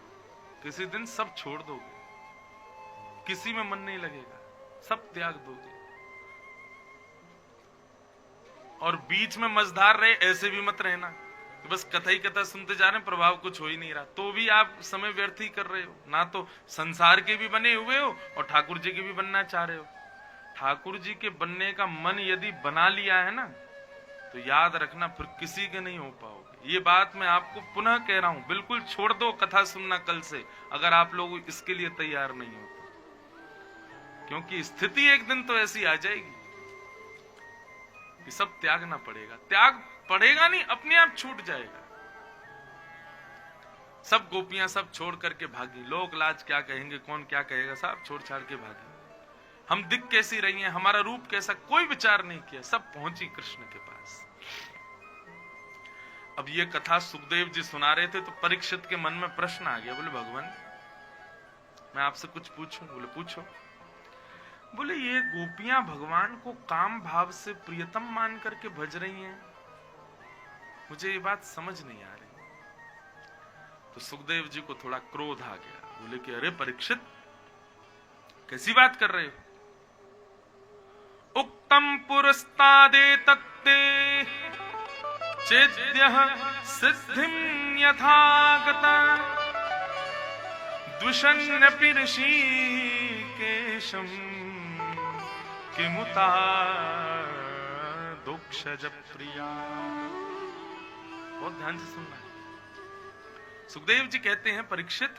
किसी दिन सब छोड़ दोगे, किसी में मन नहीं लगेगा, सब त्याग दोगे। और बीच में मझधार रहे ऐसे भी मत रहना कि बस कथा ही कथा सुनते जा रहे हैं, प्रभाव कुछ हो ही नहीं रहा, तो भी आप समय व्यर्थ ही कर रहे हो। ना तो संसार के भी बने हुए हो और ठाकुर जी के भी बनना चाह रहे हो। ठाकुर जी के बनने का मन यदि बना लिया है ना, तो याद रखना फिर किसी के नहीं हो पाओगे। ये बात मैं आपको पुनः कह रहा हूं, बिल्कुल छोड़ दो कथा सुनना कल से, अगर आप लोग इसके लिए तैयार नहीं होते, क्योंकि स्थिति एक दिन तो ऐसी आ जाएगी कि सब त्यागना पड़ेगा। त्याग पड़ेगा नहीं, अपने आप छूट जाएगा। सब गोपियां सब छोड़ करके भागी, लोग लाज क्या कहेंगे, कौन क्या कहेगा, सब छोड़ छाड़ के भागी। हम दिख कैसी रही हैं, हमारा रूप कैसा, कोई विचार नहीं किया, सब पहुंची कृष्ण के पास। अब ये कथा सुखदेव जी सुना रहे थे, तो परीक्षित के मन में प्रश्न आ गया। बोले भगवान, मैं आपसे कुछ पूछूं? बोले पूछो। बोले ये गोपियां भगवान को काम भाव से प्रियतम मान करके भज रही हैं, मुझे ये बात समझ नहीं आ रही। तो सुखदेव जी को थोड़ा क्रोध आ गया। बोले कि अरे परीक्षित, कैसी बात कर रहे हो? उक्तम पुरस्तादे तत्ते चेद्यः सिद्धिं यथागता द्विषन्नपि ऋषिकेशं किमुता दोक्षज प्रिया। बहुत ध्यान से सुनना। सुखदेव जी कहते हैं, परीक्षित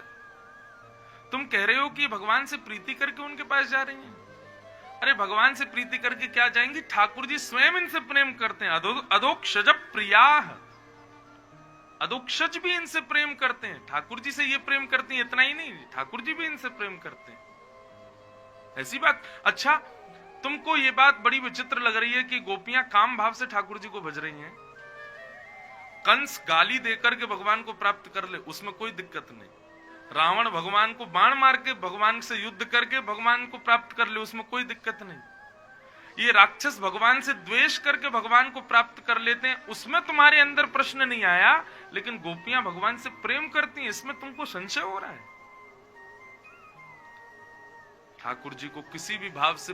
तुम कह रहे हो कि भगवान से प्रीति करके उनके पास जा रही हैं। अरे भगवान से प्रीति करके क्या जाएंगी, ठाकुर जी स्वयं इनसे प्रेम करते हैं। अधोक्षज प्रिया, अधोक्षज भी इनसे प्रेम करते हैं। ठाकुर जी से ये प्रेम करती हैं, इतना ही नहीं, ठाकुर जी भी इनसे प्रेम करते हैं। ऐसी बात? अच्छा, तुमको ये बात बड़ी विचित्र लग रही है कि गोपियां काम भाव से ठाकुर जी को भज रही हैं। कंस गाली देकर के भगवान को प्राप्त कर ले, उसमें कोई दिक्कत नहीं। रावण भगवान को बाण मार के भगवान से युद्ध करके भगवान को प्राप्त कर ले, उसमें कोई दिक्कत नहीं। ये राक्षस भगवान से द्वेष करके भगवान को प्राप्त कर लेते हैं, उसमें तुम्हारे अंदर प्रश्न नहीं आया। लेकिन गोपियां भगवान से प्रेम करती हैं, इसमें तुमको संशय हो रहा है। ठाकुर जी को किसी भी भाव से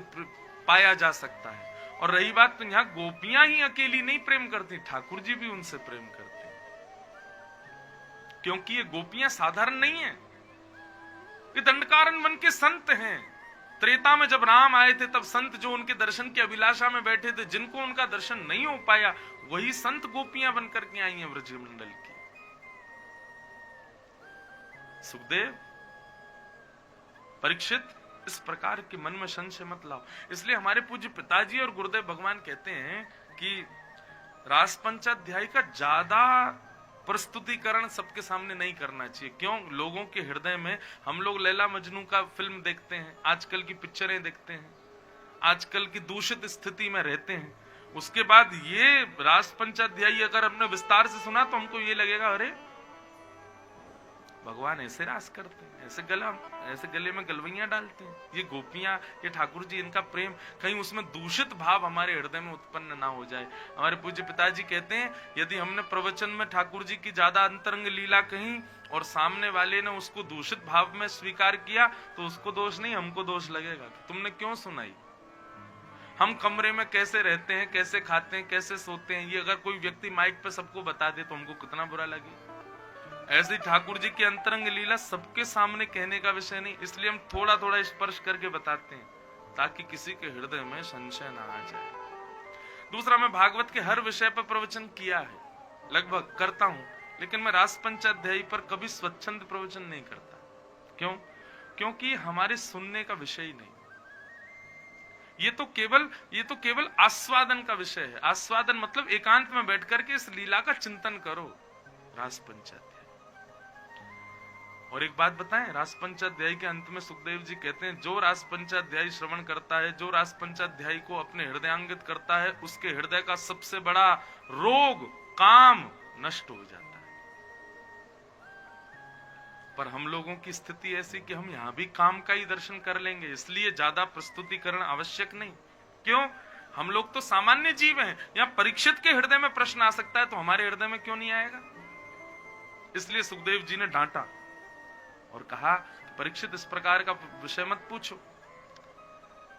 पाया जा सकता है। और रही बात, तो यहां गोपियां ही अकेली नहीं प्रेम करती, ठाकुर जी भी उनसे प्रेम करते हैं। क्योंकि ये गोपियां साधारण नहीं है, ये दंडकारण्य मन के संत हैं। त्रेता में जब राम आए थे, तब संत जो उनके दर्शन की अभिलाषा में बैठे थे, जिनको उनका दर्शन नहीं हो पाया, वही संत गोपियां बनकर के आई हैं ब्रज मंडल की। सुखदेव, परीक्षित, इस प्रकार के मन में संशय मत लाओ। इसलिए हमारे पूज्य पिताजी और गुरुदेव भगवान कहते हैं कि रास पंचाध्याय का ज्यादा प्रस्तुतिकरण सबके सामने नहीं करना चाहिए। क्यों? लोगों के हृदय में हम लोग लैला मजनू का फिल्म देखते हैं, आजकल की पिक्चरें देखते हैं, आजकल की दूषित स्थिति में रहते हैं। उसके बाद ये रास पंचाध्यायी अगर हमने विस्तार से सुना तो हमको ये लगेगा, अरे भगवान ऐसे रास करते हैं, ऐसे गले में गलवैयां डालते हैं। ये गोपियां, ये ठाकुर जी, इनका प्रेम, कहीं उसमें दूषित भाव हमारे हृदय में उत्पन्न ना हो जाए। हमारे पूज्य पिताजी कहते हैं, यदि हमने प्रवचन में ठाकुर जी की ज्यादा अंतरंग लीला कही और सामने वाले ने उसको दूषित भाव में स्वीकार किया, तो उसको दोष नहीं, हमको दोष लगेगा कि तुमने क्यों सुनाई। हम कमरे में कैसे रहते हैं, कैसे खाते हैं, कैसे सोते हैं, ये अगर कोई व्यक्ति माइक पे सबको बता दे तो हमको कितना बुरा लगे। ऐसे ठाकुर जी की अंतरंग लीला सबके सामने कहने का विषय नहीं, इसलिए हम थोड़ा थोड़ा स्पर्श करके बताते हैं, ताकि किसी के हृदय में संशय ना आ जाए। दूसरा, मैं भागवत के हर विषय पर प्रवचन किया है, लगभग करता हूं, लेकिन मैं रास पंचाध्यायी पर कभी स्वच्छंद प्रवचन नहीं करता। क्यों? क्योंकि हमारे सुनने का विषय ही नहीं। ये तो केवल आस्वादन का विषय है। आस्वादन मतलब एकांत में बैठकर के इस लीला का चिंतन करो। रास पंचाध्याय। और एक बात बताएं, रास पंचाध्याय के अंत में सुखदेव जी कहते हैं, जो रास पंचाध्याय श्रवण करता है, जो रास पंचाध्याय को अपने हृदयांगित करता है, उसके हृदय का सबसे बड़ा रोग काम नष्ट हो जाता है। पर हम लोगों की स्थिति ऐसी कि हम यहां भी काम का ही दर्शन कर लेंगे, इसलिए ज्यादा प्रस्तुतिकरण आवश्यक नहीं। क्यों? हम लोग तो सामान्य जीव हैं। यहां परीक्षित के हृदय में प्रश्न आ सकता है, तो हमारे हृदय में क्यों नहीं आएगा? इसलिए सुखदेव जी ने डांटा और कहा, परीक्षित इस प्रकार का विषय मत पूछो।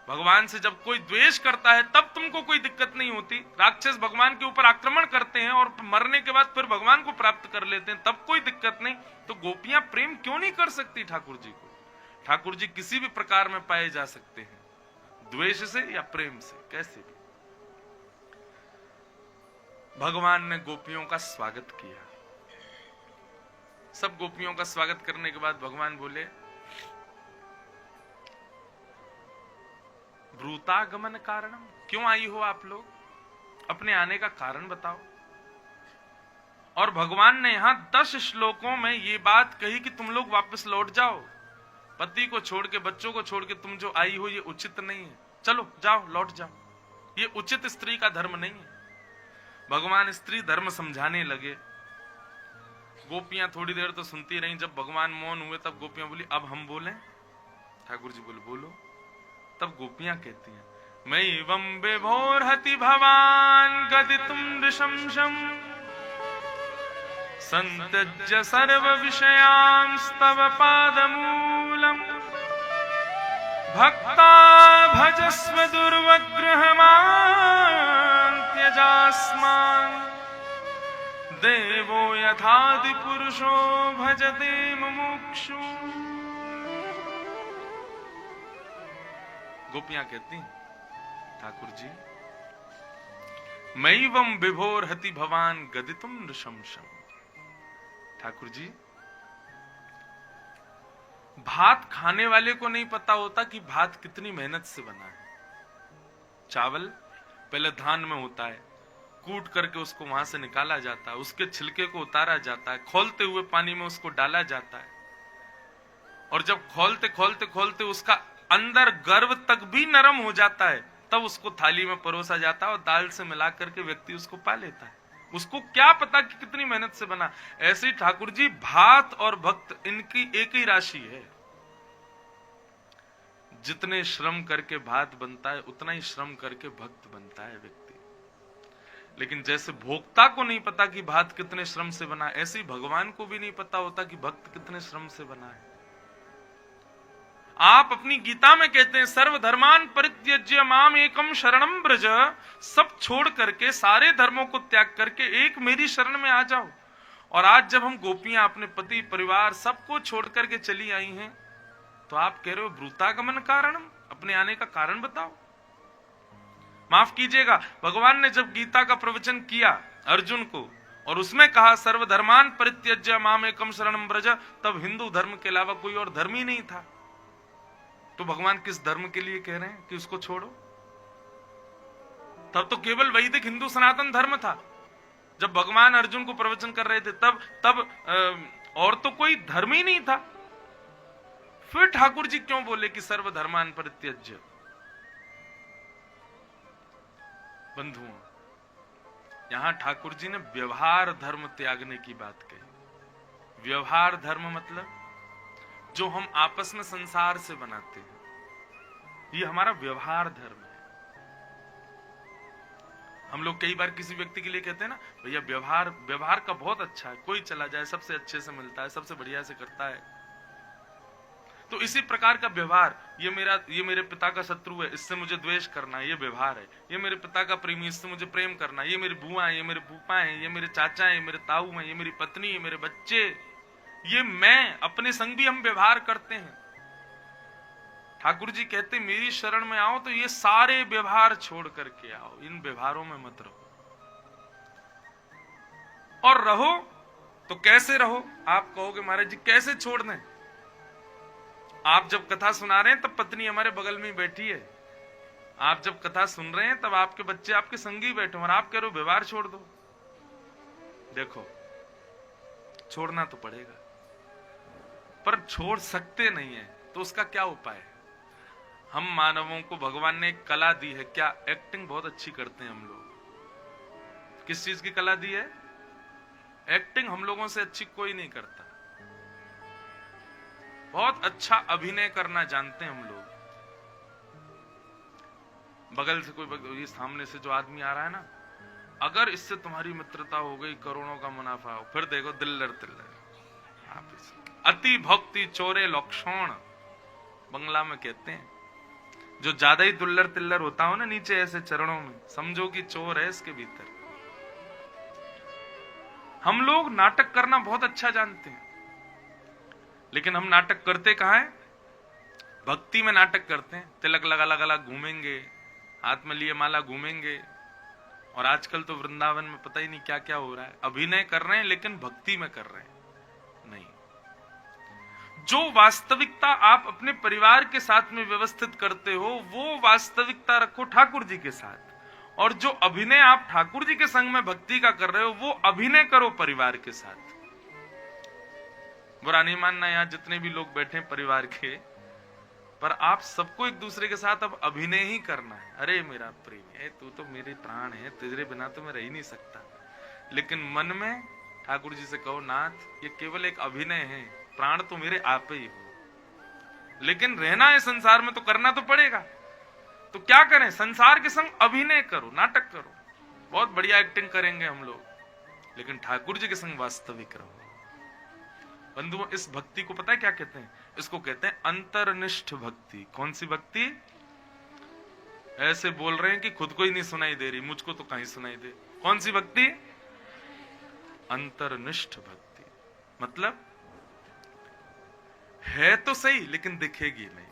भगवान से जब कोई द्वेष करता है तब तुमको कोई दिक्कत नहीं होती। राक्षस भगवान के ऊपर आक्रमण करते हैं और मरने के बाद फिर भगवान को प्राप्त कर लेते हैं, तब कोई दिक्कत नहीं। तो गोपियां प्रेम क्यों नहीं कर सकती ठाकुर जी को? ठाकुर जी किसी भी प्रकार में पाए जा सकते हैं, द्वेष से या प्रेम से, कैसे भी। भगवान ने गोपियों का स्वागत किया। सब गोपियों का स्वागत करने के बाद भगवान बोले, ब्रूतागमन कारणम, क्यों आई हो आप लोग? अपने आने का कारण बताओ। और भगवान ने यहां 10 श्लोकों में ये बात कही कि तुम लोग वापस लौट जाओ। पति को छोड़ के, बच्चों को छोड़ के तुम जो आई हो ये उचित नहीं है। चलो जाओ, लौट जाओ। ये उचित स्त्री का धर्म नहीं है। भगवान स्त्री धर्म समझाने लगे। गोपियां थोड़ी देर तो सुनती रहीं। जब भगवान मौन हुए तब गोपियां बोली, अब हम बोलें? ठाकुर जी बोले, बोलो। तब गोपियां कहती हैं, मैं एवं विभोरहति भवान गदितुम नृशंसम् संत्यज्य सर्व विषयांस्तव पादमूलम् भक्ता भजस्व दुर्वग्रहमान् त्यजास्मान् देवो यथादि पुरुषो भजते मुमुक्षु। गोपियां कहती हैं, ठाकुर जी, मैवं विभोरहति भवान गदितुम नृशंसम्। ठाकुर जी, भात खाने वाले को नहीं पता होता कि भात कितनी मेहनत से बना है। चावल पहले धान में होता है, कूट करके उसको वहां से निकाला जाता है, उसके छिलके को उतारा जाता है, खौलते हुए पानी में उसको डाला जाता है, और जब खोलते खोलते खोलते उसका अंदर गर्भ तक भी नरम हो जाता है, तब उसको थाली में परोसा जाता है और दाल से मिला करके व्यक्ति उसको पा लेता है। उसको क्या पता कि कितनी मेहनत से बना। ऐसे ही ठाकुर जी, भात और भक्त इनकी एक ही राशि है। जितने श्रम करके भात बनता है उतना ही श्रम करके भक्त बनता है व्यक्ति। लेकिन जैसे भोक्ता को नहीं पता कि भात कितने श्रम से बना, ऐसे ही भगवान को भी नहीं पता होता कि भक्त कितने श्रम से बना है। आप अपनी गीता में कहते हैं, सर्वधर्मान परित्यज्य माम एकम शरणम ब्रज। सब छोड़ करके, सारे धर्मों को त्याग करके एक मेरी शरण में आ जाओ। और आज जब हम गोपियां अपने पति परिवार सबको छोड़ करके चली आई हैं, तो आप कह रहे हो ब्रूतागमन कारणम, अपने आने का कारण बताओ। माफ कीजिएगा, भगवान ने जब गीता का प्रवचन किया अर्जुन को और उसमें कहा सर्वधर्मान परित्यज्य माम एकम शरणम ब्रज, तब हिंदू धर्म के अलावा कोई और धर्म ही नहीं था। तो भगवान किस धर्म के लिए कह रहे हैं कि उसको छोड़ो? तब तो केवल वैदिक हिंदू सनातन धर्म था। जब भगवान अर्जुन को प्रवचन कर रहे थे तब और तो कोई धर्म ही नहीं था। फिर ठाकुर जी क्यों बोले कि सर्वधर्मान परित्यज्य? बंधुओं, यहां ठाकुर जी ने व्यवहार धर्म त्यागने की बात कही। व्यवहार धर्म मतलब जो हम आपस में संसार से बनाते हैं, ये हमारा व्यवहार धर्म है। हम लोग कई बार किसी व्यक्ति के लिए कहते हैं ना, भैया व्यवहार का बहुत अच्छा है, कोई चला जाए सबसे अच्छे से मिलता है, सबसे बढ़िया से करता है। तो इसी प्रकार का व्यवहार, ये मेरे पिता का शत्रु है, इससे मुझे द्वेष करना, ये व्यवहार है। ये मेरे पिता का प्रेमी, इससे मुझे प्रेम करना। ये मेरी बुआ है, ये मेरे फूफा है, ये मेरे चाचा है, ये मेरे ताऊ है, ये मेरी पत्नी, ये मेरे बच्चे, ये मैं, अपने संग भी हम व्यवहार करते हैं। ठाकुर जी कहते मेरी शरण में आओ तो ये सारे व्यवहार छोड़ करके आओ, इन व्यवहारों में मत रहो। और रहो तो कैसे रहो? आप कहोगे महाराज जी कैसे छोड़ दें? आप जब कथा सुना रहे हैं तब पत्नी हमारे बगल में बैठी है, आप जब कथा सुन रहे हैं तब आपके बच्चे आपके संगी बैठे और आप कह रहे हो व्यवहार छोड़ दो। देखो, छोड़ना तो पड़ेगा, पर छोड़ सकते नहीं है, तो उसका क्या उपाय है? हम मानवों को भगवान ने एक कला दी है। क्या? एक्टिंग बहुत अच्छी करते हैं हम लोग। किस चीज की कला दी है? एक्टिंग हम लोगों से अच्छी कोई नहीं करता। बहुत अच्छा अभिनय करना जानते हैं हम लोग। बगल से कोई, ये सामने से जो आदमी आ रहा है ना, अगर इससे तुम्हारी मित्रता हो गई, करोड़ों का मुनाफा हो, फिर देखो दिल्लर तिल्लर। अति भक्ति चोरे लक्षण बंगला में कहते हैं। जो ज्यादा ही दुल्लर तिल्लर होता हो ना नीचे ऐसे चरणों में, समझो कि चोर है इसके भीतर। हम लोग नाटक करना बहुत अच्छा जानते हैं, लेकिन हम नाटक करते कहां है? भक्ति में नाटक करते हैं। तिलक लगा लगा लगा घूमेंगे, हाथ में लिए माला घूमेंगे, और आजकल तो वृंदावन में पता ही नहीं क्या क्या हो रहा है। अभिनय कर रहे हैं लेकिन भक्ति में कर रहे हैं नहीं। जो वास्तविकता आप अपने परिवार के साथ में व्यवस्थित करते हो, वो वास्तविकता रखो ठाकुर जी के साथ, और जो अभिनय आप ठाकुर जी के संग में भक्ति का कर रहे हो, वो अभिनय करो परिवार के साथ। बुरा नहीं मानना, यहां जितने भी लोग बैठे परिवार के, पर आप सबको एक दूसरे के साथ अब अभिनय ही करना है। अरे मेरा प्रेम है, तू तो मेरे प्राण है, तेरे बिना तो मैं रह ही नहीं सकता। लेकिन मन में ठाकुर जी से कहो, नाथ ये केवल एक अभिनय है, प्राण तो मेरे आप ही हो। लेकिन रहना है संसार में तो करना तो पड़ेगा। तो क्या करें? संसार के संग अभिनय करो, नाटक करो। बहुत बढ़िया एक्टिंग करेंगे हम लोग, लेकिन ठाकुर जी के संग वास्तविक रहो। बंधुओं, इस भक्ति को पता है क्या कहते हैं? इसको कहते हैं अंतर्निष्ठ भक्ति। कौन सी भक्ति? ऐसे बोल रहे हैं कि खुद को ही नहीं सुनाई दे रही, मुझको तो कहीं सुनाई दे। कौन सी भक्ति? अंतर्निष्ठ भक्ति। मतलब है तो सही लेकिन दिखेगी नहीं।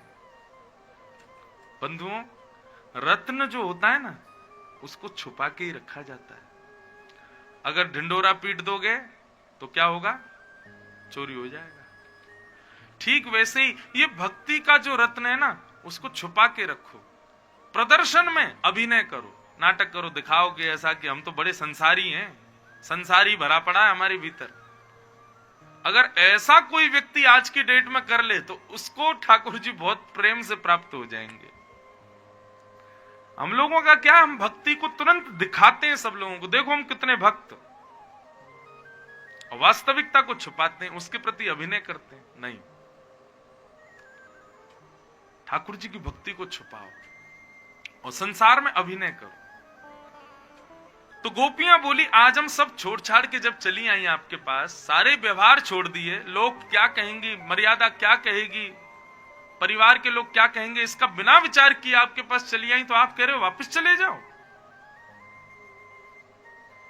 बंधुओं, रत्न जो होता है ना, उसको छुपा के ही रखा जाता है। अगर ढिंडोरा पीट दोगे तो क्या होगा? चोरी हो जाएगा। ठीक वैसे ही ये भक्ति का जो रत्न है ना, उसको छुपा के रखो। प्रदर्शन में अभिनय करो, नाटक करो, दिखाओ कि ऐसा कि हम तो बड़े संसारी हैं, संसारी भरा पड़ा है हमारे भीतर। अगर ऐसा कोई व्यक्ति आज की डेट में कर ले तो उसको ठाकुर जी बहुत प्रेम से प्राप्त हो जाएंगे। हम लोगों का क्या, हम भक्ति को तुरंत दिखाते हैं सब लोगों को, देखो हम कितने भक्त, और वास्तविकता को छुपाते हैं, उसके प्रति अभिनय करते हैं नहीं। ठाकुर जी की भक्ति को छुपाओ और संसार में अभिनय करो। तो गोपियां बोली, आज हम सब छोड़ छाड़ के जब चली आई आपके पास, सारे व्यवहार छोड़ दिए, लोग क्या कहेंगे, मर्यादा क्या कहेगी, परिवार के लोग क्या कहेंगे, इसका बिना विचार किए आपके पास चली आई, तो आप कह रहे हो वापस चले जाओ।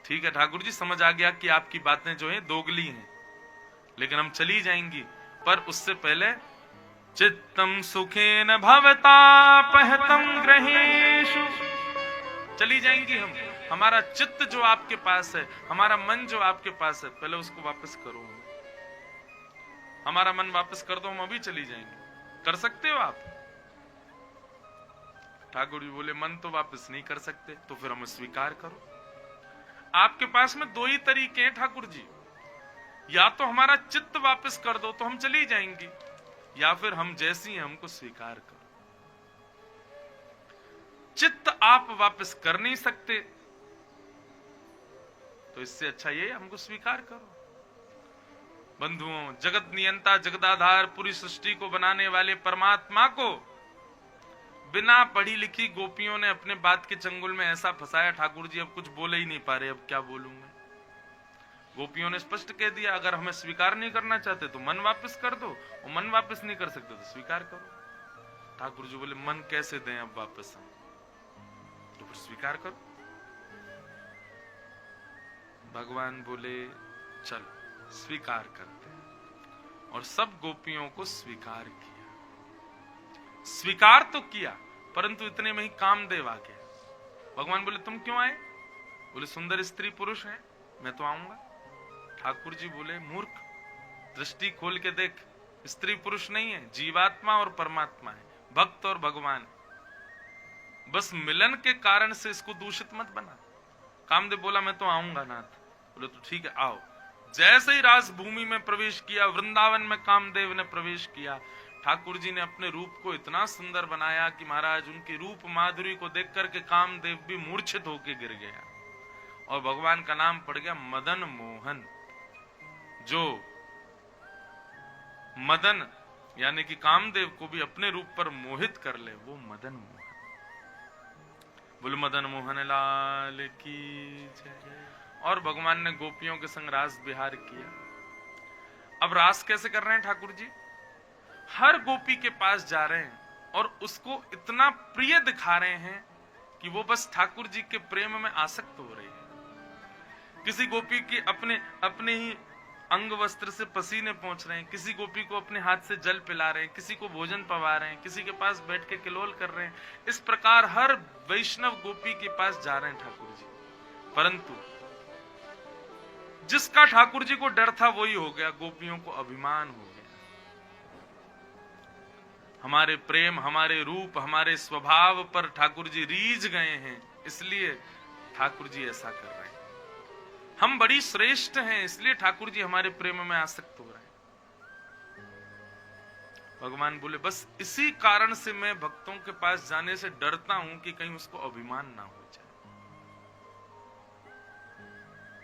ठीक है ठाकुर जी, समझ आ गया कि आपकी बातें जो है दोगली हैं, लेकिन हम चली जाएंगी, पर उससे पहले चित्तम सुखेन भवतापहतम ग्रहेषु, चली जाएंगी हम। हमारा चित्त जो आपके पास है, हमारा मन जो आपके पास है, पहले उसको वापस करो। हमारा मन वापस कर दो, हम अभी चली जाएंगे। कर सकते हो आप? ठाकुर जी बोले, मन तो वापस नहीं कर सकते, तो फिर हम स्वीकार करो। आपके पास में दो ही तरीके हैं ठाकुर जी, या तो हमारा चित्त वापस कर दो तो हम चली जाएंगी, या फिर हम जैसी हैं हमको स्वीकार करो। चित्त आप वापस कर नहीं सकते, तो इससे अच्छा ये हमको स्वीकार करो। बंधुओं, जगत नियंता, जगदाधार, पूरी सृष्टि को बनाने वाले परमात्मा को बिना पढ़ी लिखी गोपियों ने अपने बात के चंगुल में ऐसा फंसाया, ठाकुर जी अब कुछ बोले ही नहीं पा रहे, अब क्या बोलूं मैं। गोपियों ने स्पष्ट कह दिया, अगर हमें स्वीकार नहीं करना चाहते तो मन वापस कर दो, और मन वापस नहीं कर सकते तो स्वीकार करो। ठाकुर जी बोले, मन कैसे दें अब वापस हम, तो फिर स्वीकार करो। भगवान बोले, चलो स्वीकार करते हैं, और सब गोपियों को स्वीकार किया। स्वीकार तो किया, परंतु इतने में ही कामदेव आ गया। भगवान बोले, तुम क्यों आए? बोले, सुंदर स्त्री पुरुष है, मैं तो आऊंगा। ठाकुर जी बोले, मूर्ख, दृष्टि खोल के देख, स्त्री पुरुष नहीं है, जीवात्मा और परमात्मा है, भक्त और भगवान। बस मिलन के कारण से इसको दूषित मत बना। कामदेव बोला, मैं तो आऊंगा नाथ। बोले तो ठीक है, आओ। जैसे ही राजभूमि में प्रवेश किया, वृंदावन में कामदेव ने प्रवेश किया, ठाकुर जी ने अपने रूप को इतना सुंदर बनाया कि महाराज उनकी रूप माधुरी को देख करके कामदेव भी मूर्छित होकर गिर गया और भगवान का नाम पड़ गया मदन मोहन। जो मदन यानी कि कामदेव को भी अपने रूप पर मोहित कर ले, वो मदन मोहन। बोल मदन मोहन लाल की जय। और भगवान ने गोपियों के संग रास विहार किया। अब रास कैसे कर रहे हैं ठाकुर जी? हर गोपी के पास जा रहे हैं और उसको इतना प्रिय दिखा रहे हैं कि वो बस ठाकुर जी के प्रेम में आसक्त हो रही है। किसी गोपी की अपने ही अंग वस्त्र से पसीने पहुंच रहे हैं, किसी गोपी को अपने हाथ से जल पिला रहे हैं, किसी को भोजन पवा रहे हैं, किसी के पास बैठ के किलोल कर रहे हैं। इस प्रकार हर वैष्णव गोपी के पास जा रहे हैं ठाकुर जी। परंतु जिसका ठाकुर जी को डर था वही हो गया, गोपियों को अभिमान हो गया। हमारे प्रेम, हमारे रूप, हमारे स्वभाव पर ठाकुर जी रीझ गए हैं, इसलिए ठाकुर जी ऐसा कर रहे हैं। हम बड़ी श्रेष्ठ हैं, इसलिए ठाकुर जी हमारे प्रेम में आसक्त हो रहे हैं। भगवान बोले, बस इसी कारण से मैं भक्तों के पास जाने से डरता हूं कि कहीं उसको अभिमान ना हो जाए।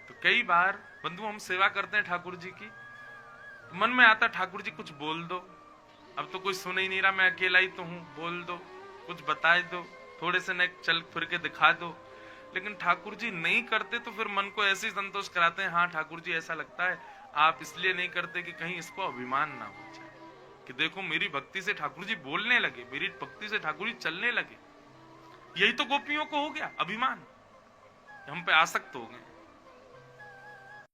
तो कई बार बंधु हम सेवा करते हैं ठाकुर जी की, तो मन में आता ठाकुर जी कुछ बोल दो, अब तो कोई सुन ही नहीं रहा, मैं अकेला ही तो हूं, बोल दो, कुछ बता दो, थोड़े से न चल फिर के दिखा दो। लेकिन ठाकुर जी नहीं करते तो फिर मन को ऐसे ही संतोष कराते हैं, हाँ ठाकुर जी ऐसा लगता है आप इसलिए नहीं करते कि कहीं इसको अभिमान ना हो जाए, कि देखो मेरी भक्ति से ठाकुर जी बोलने लगे, मेरी भक्ति से ठाकुर जी चलने लगे। यही तो गोपियों को हो गया, अभिमान, हम पे आसक्त हो गए।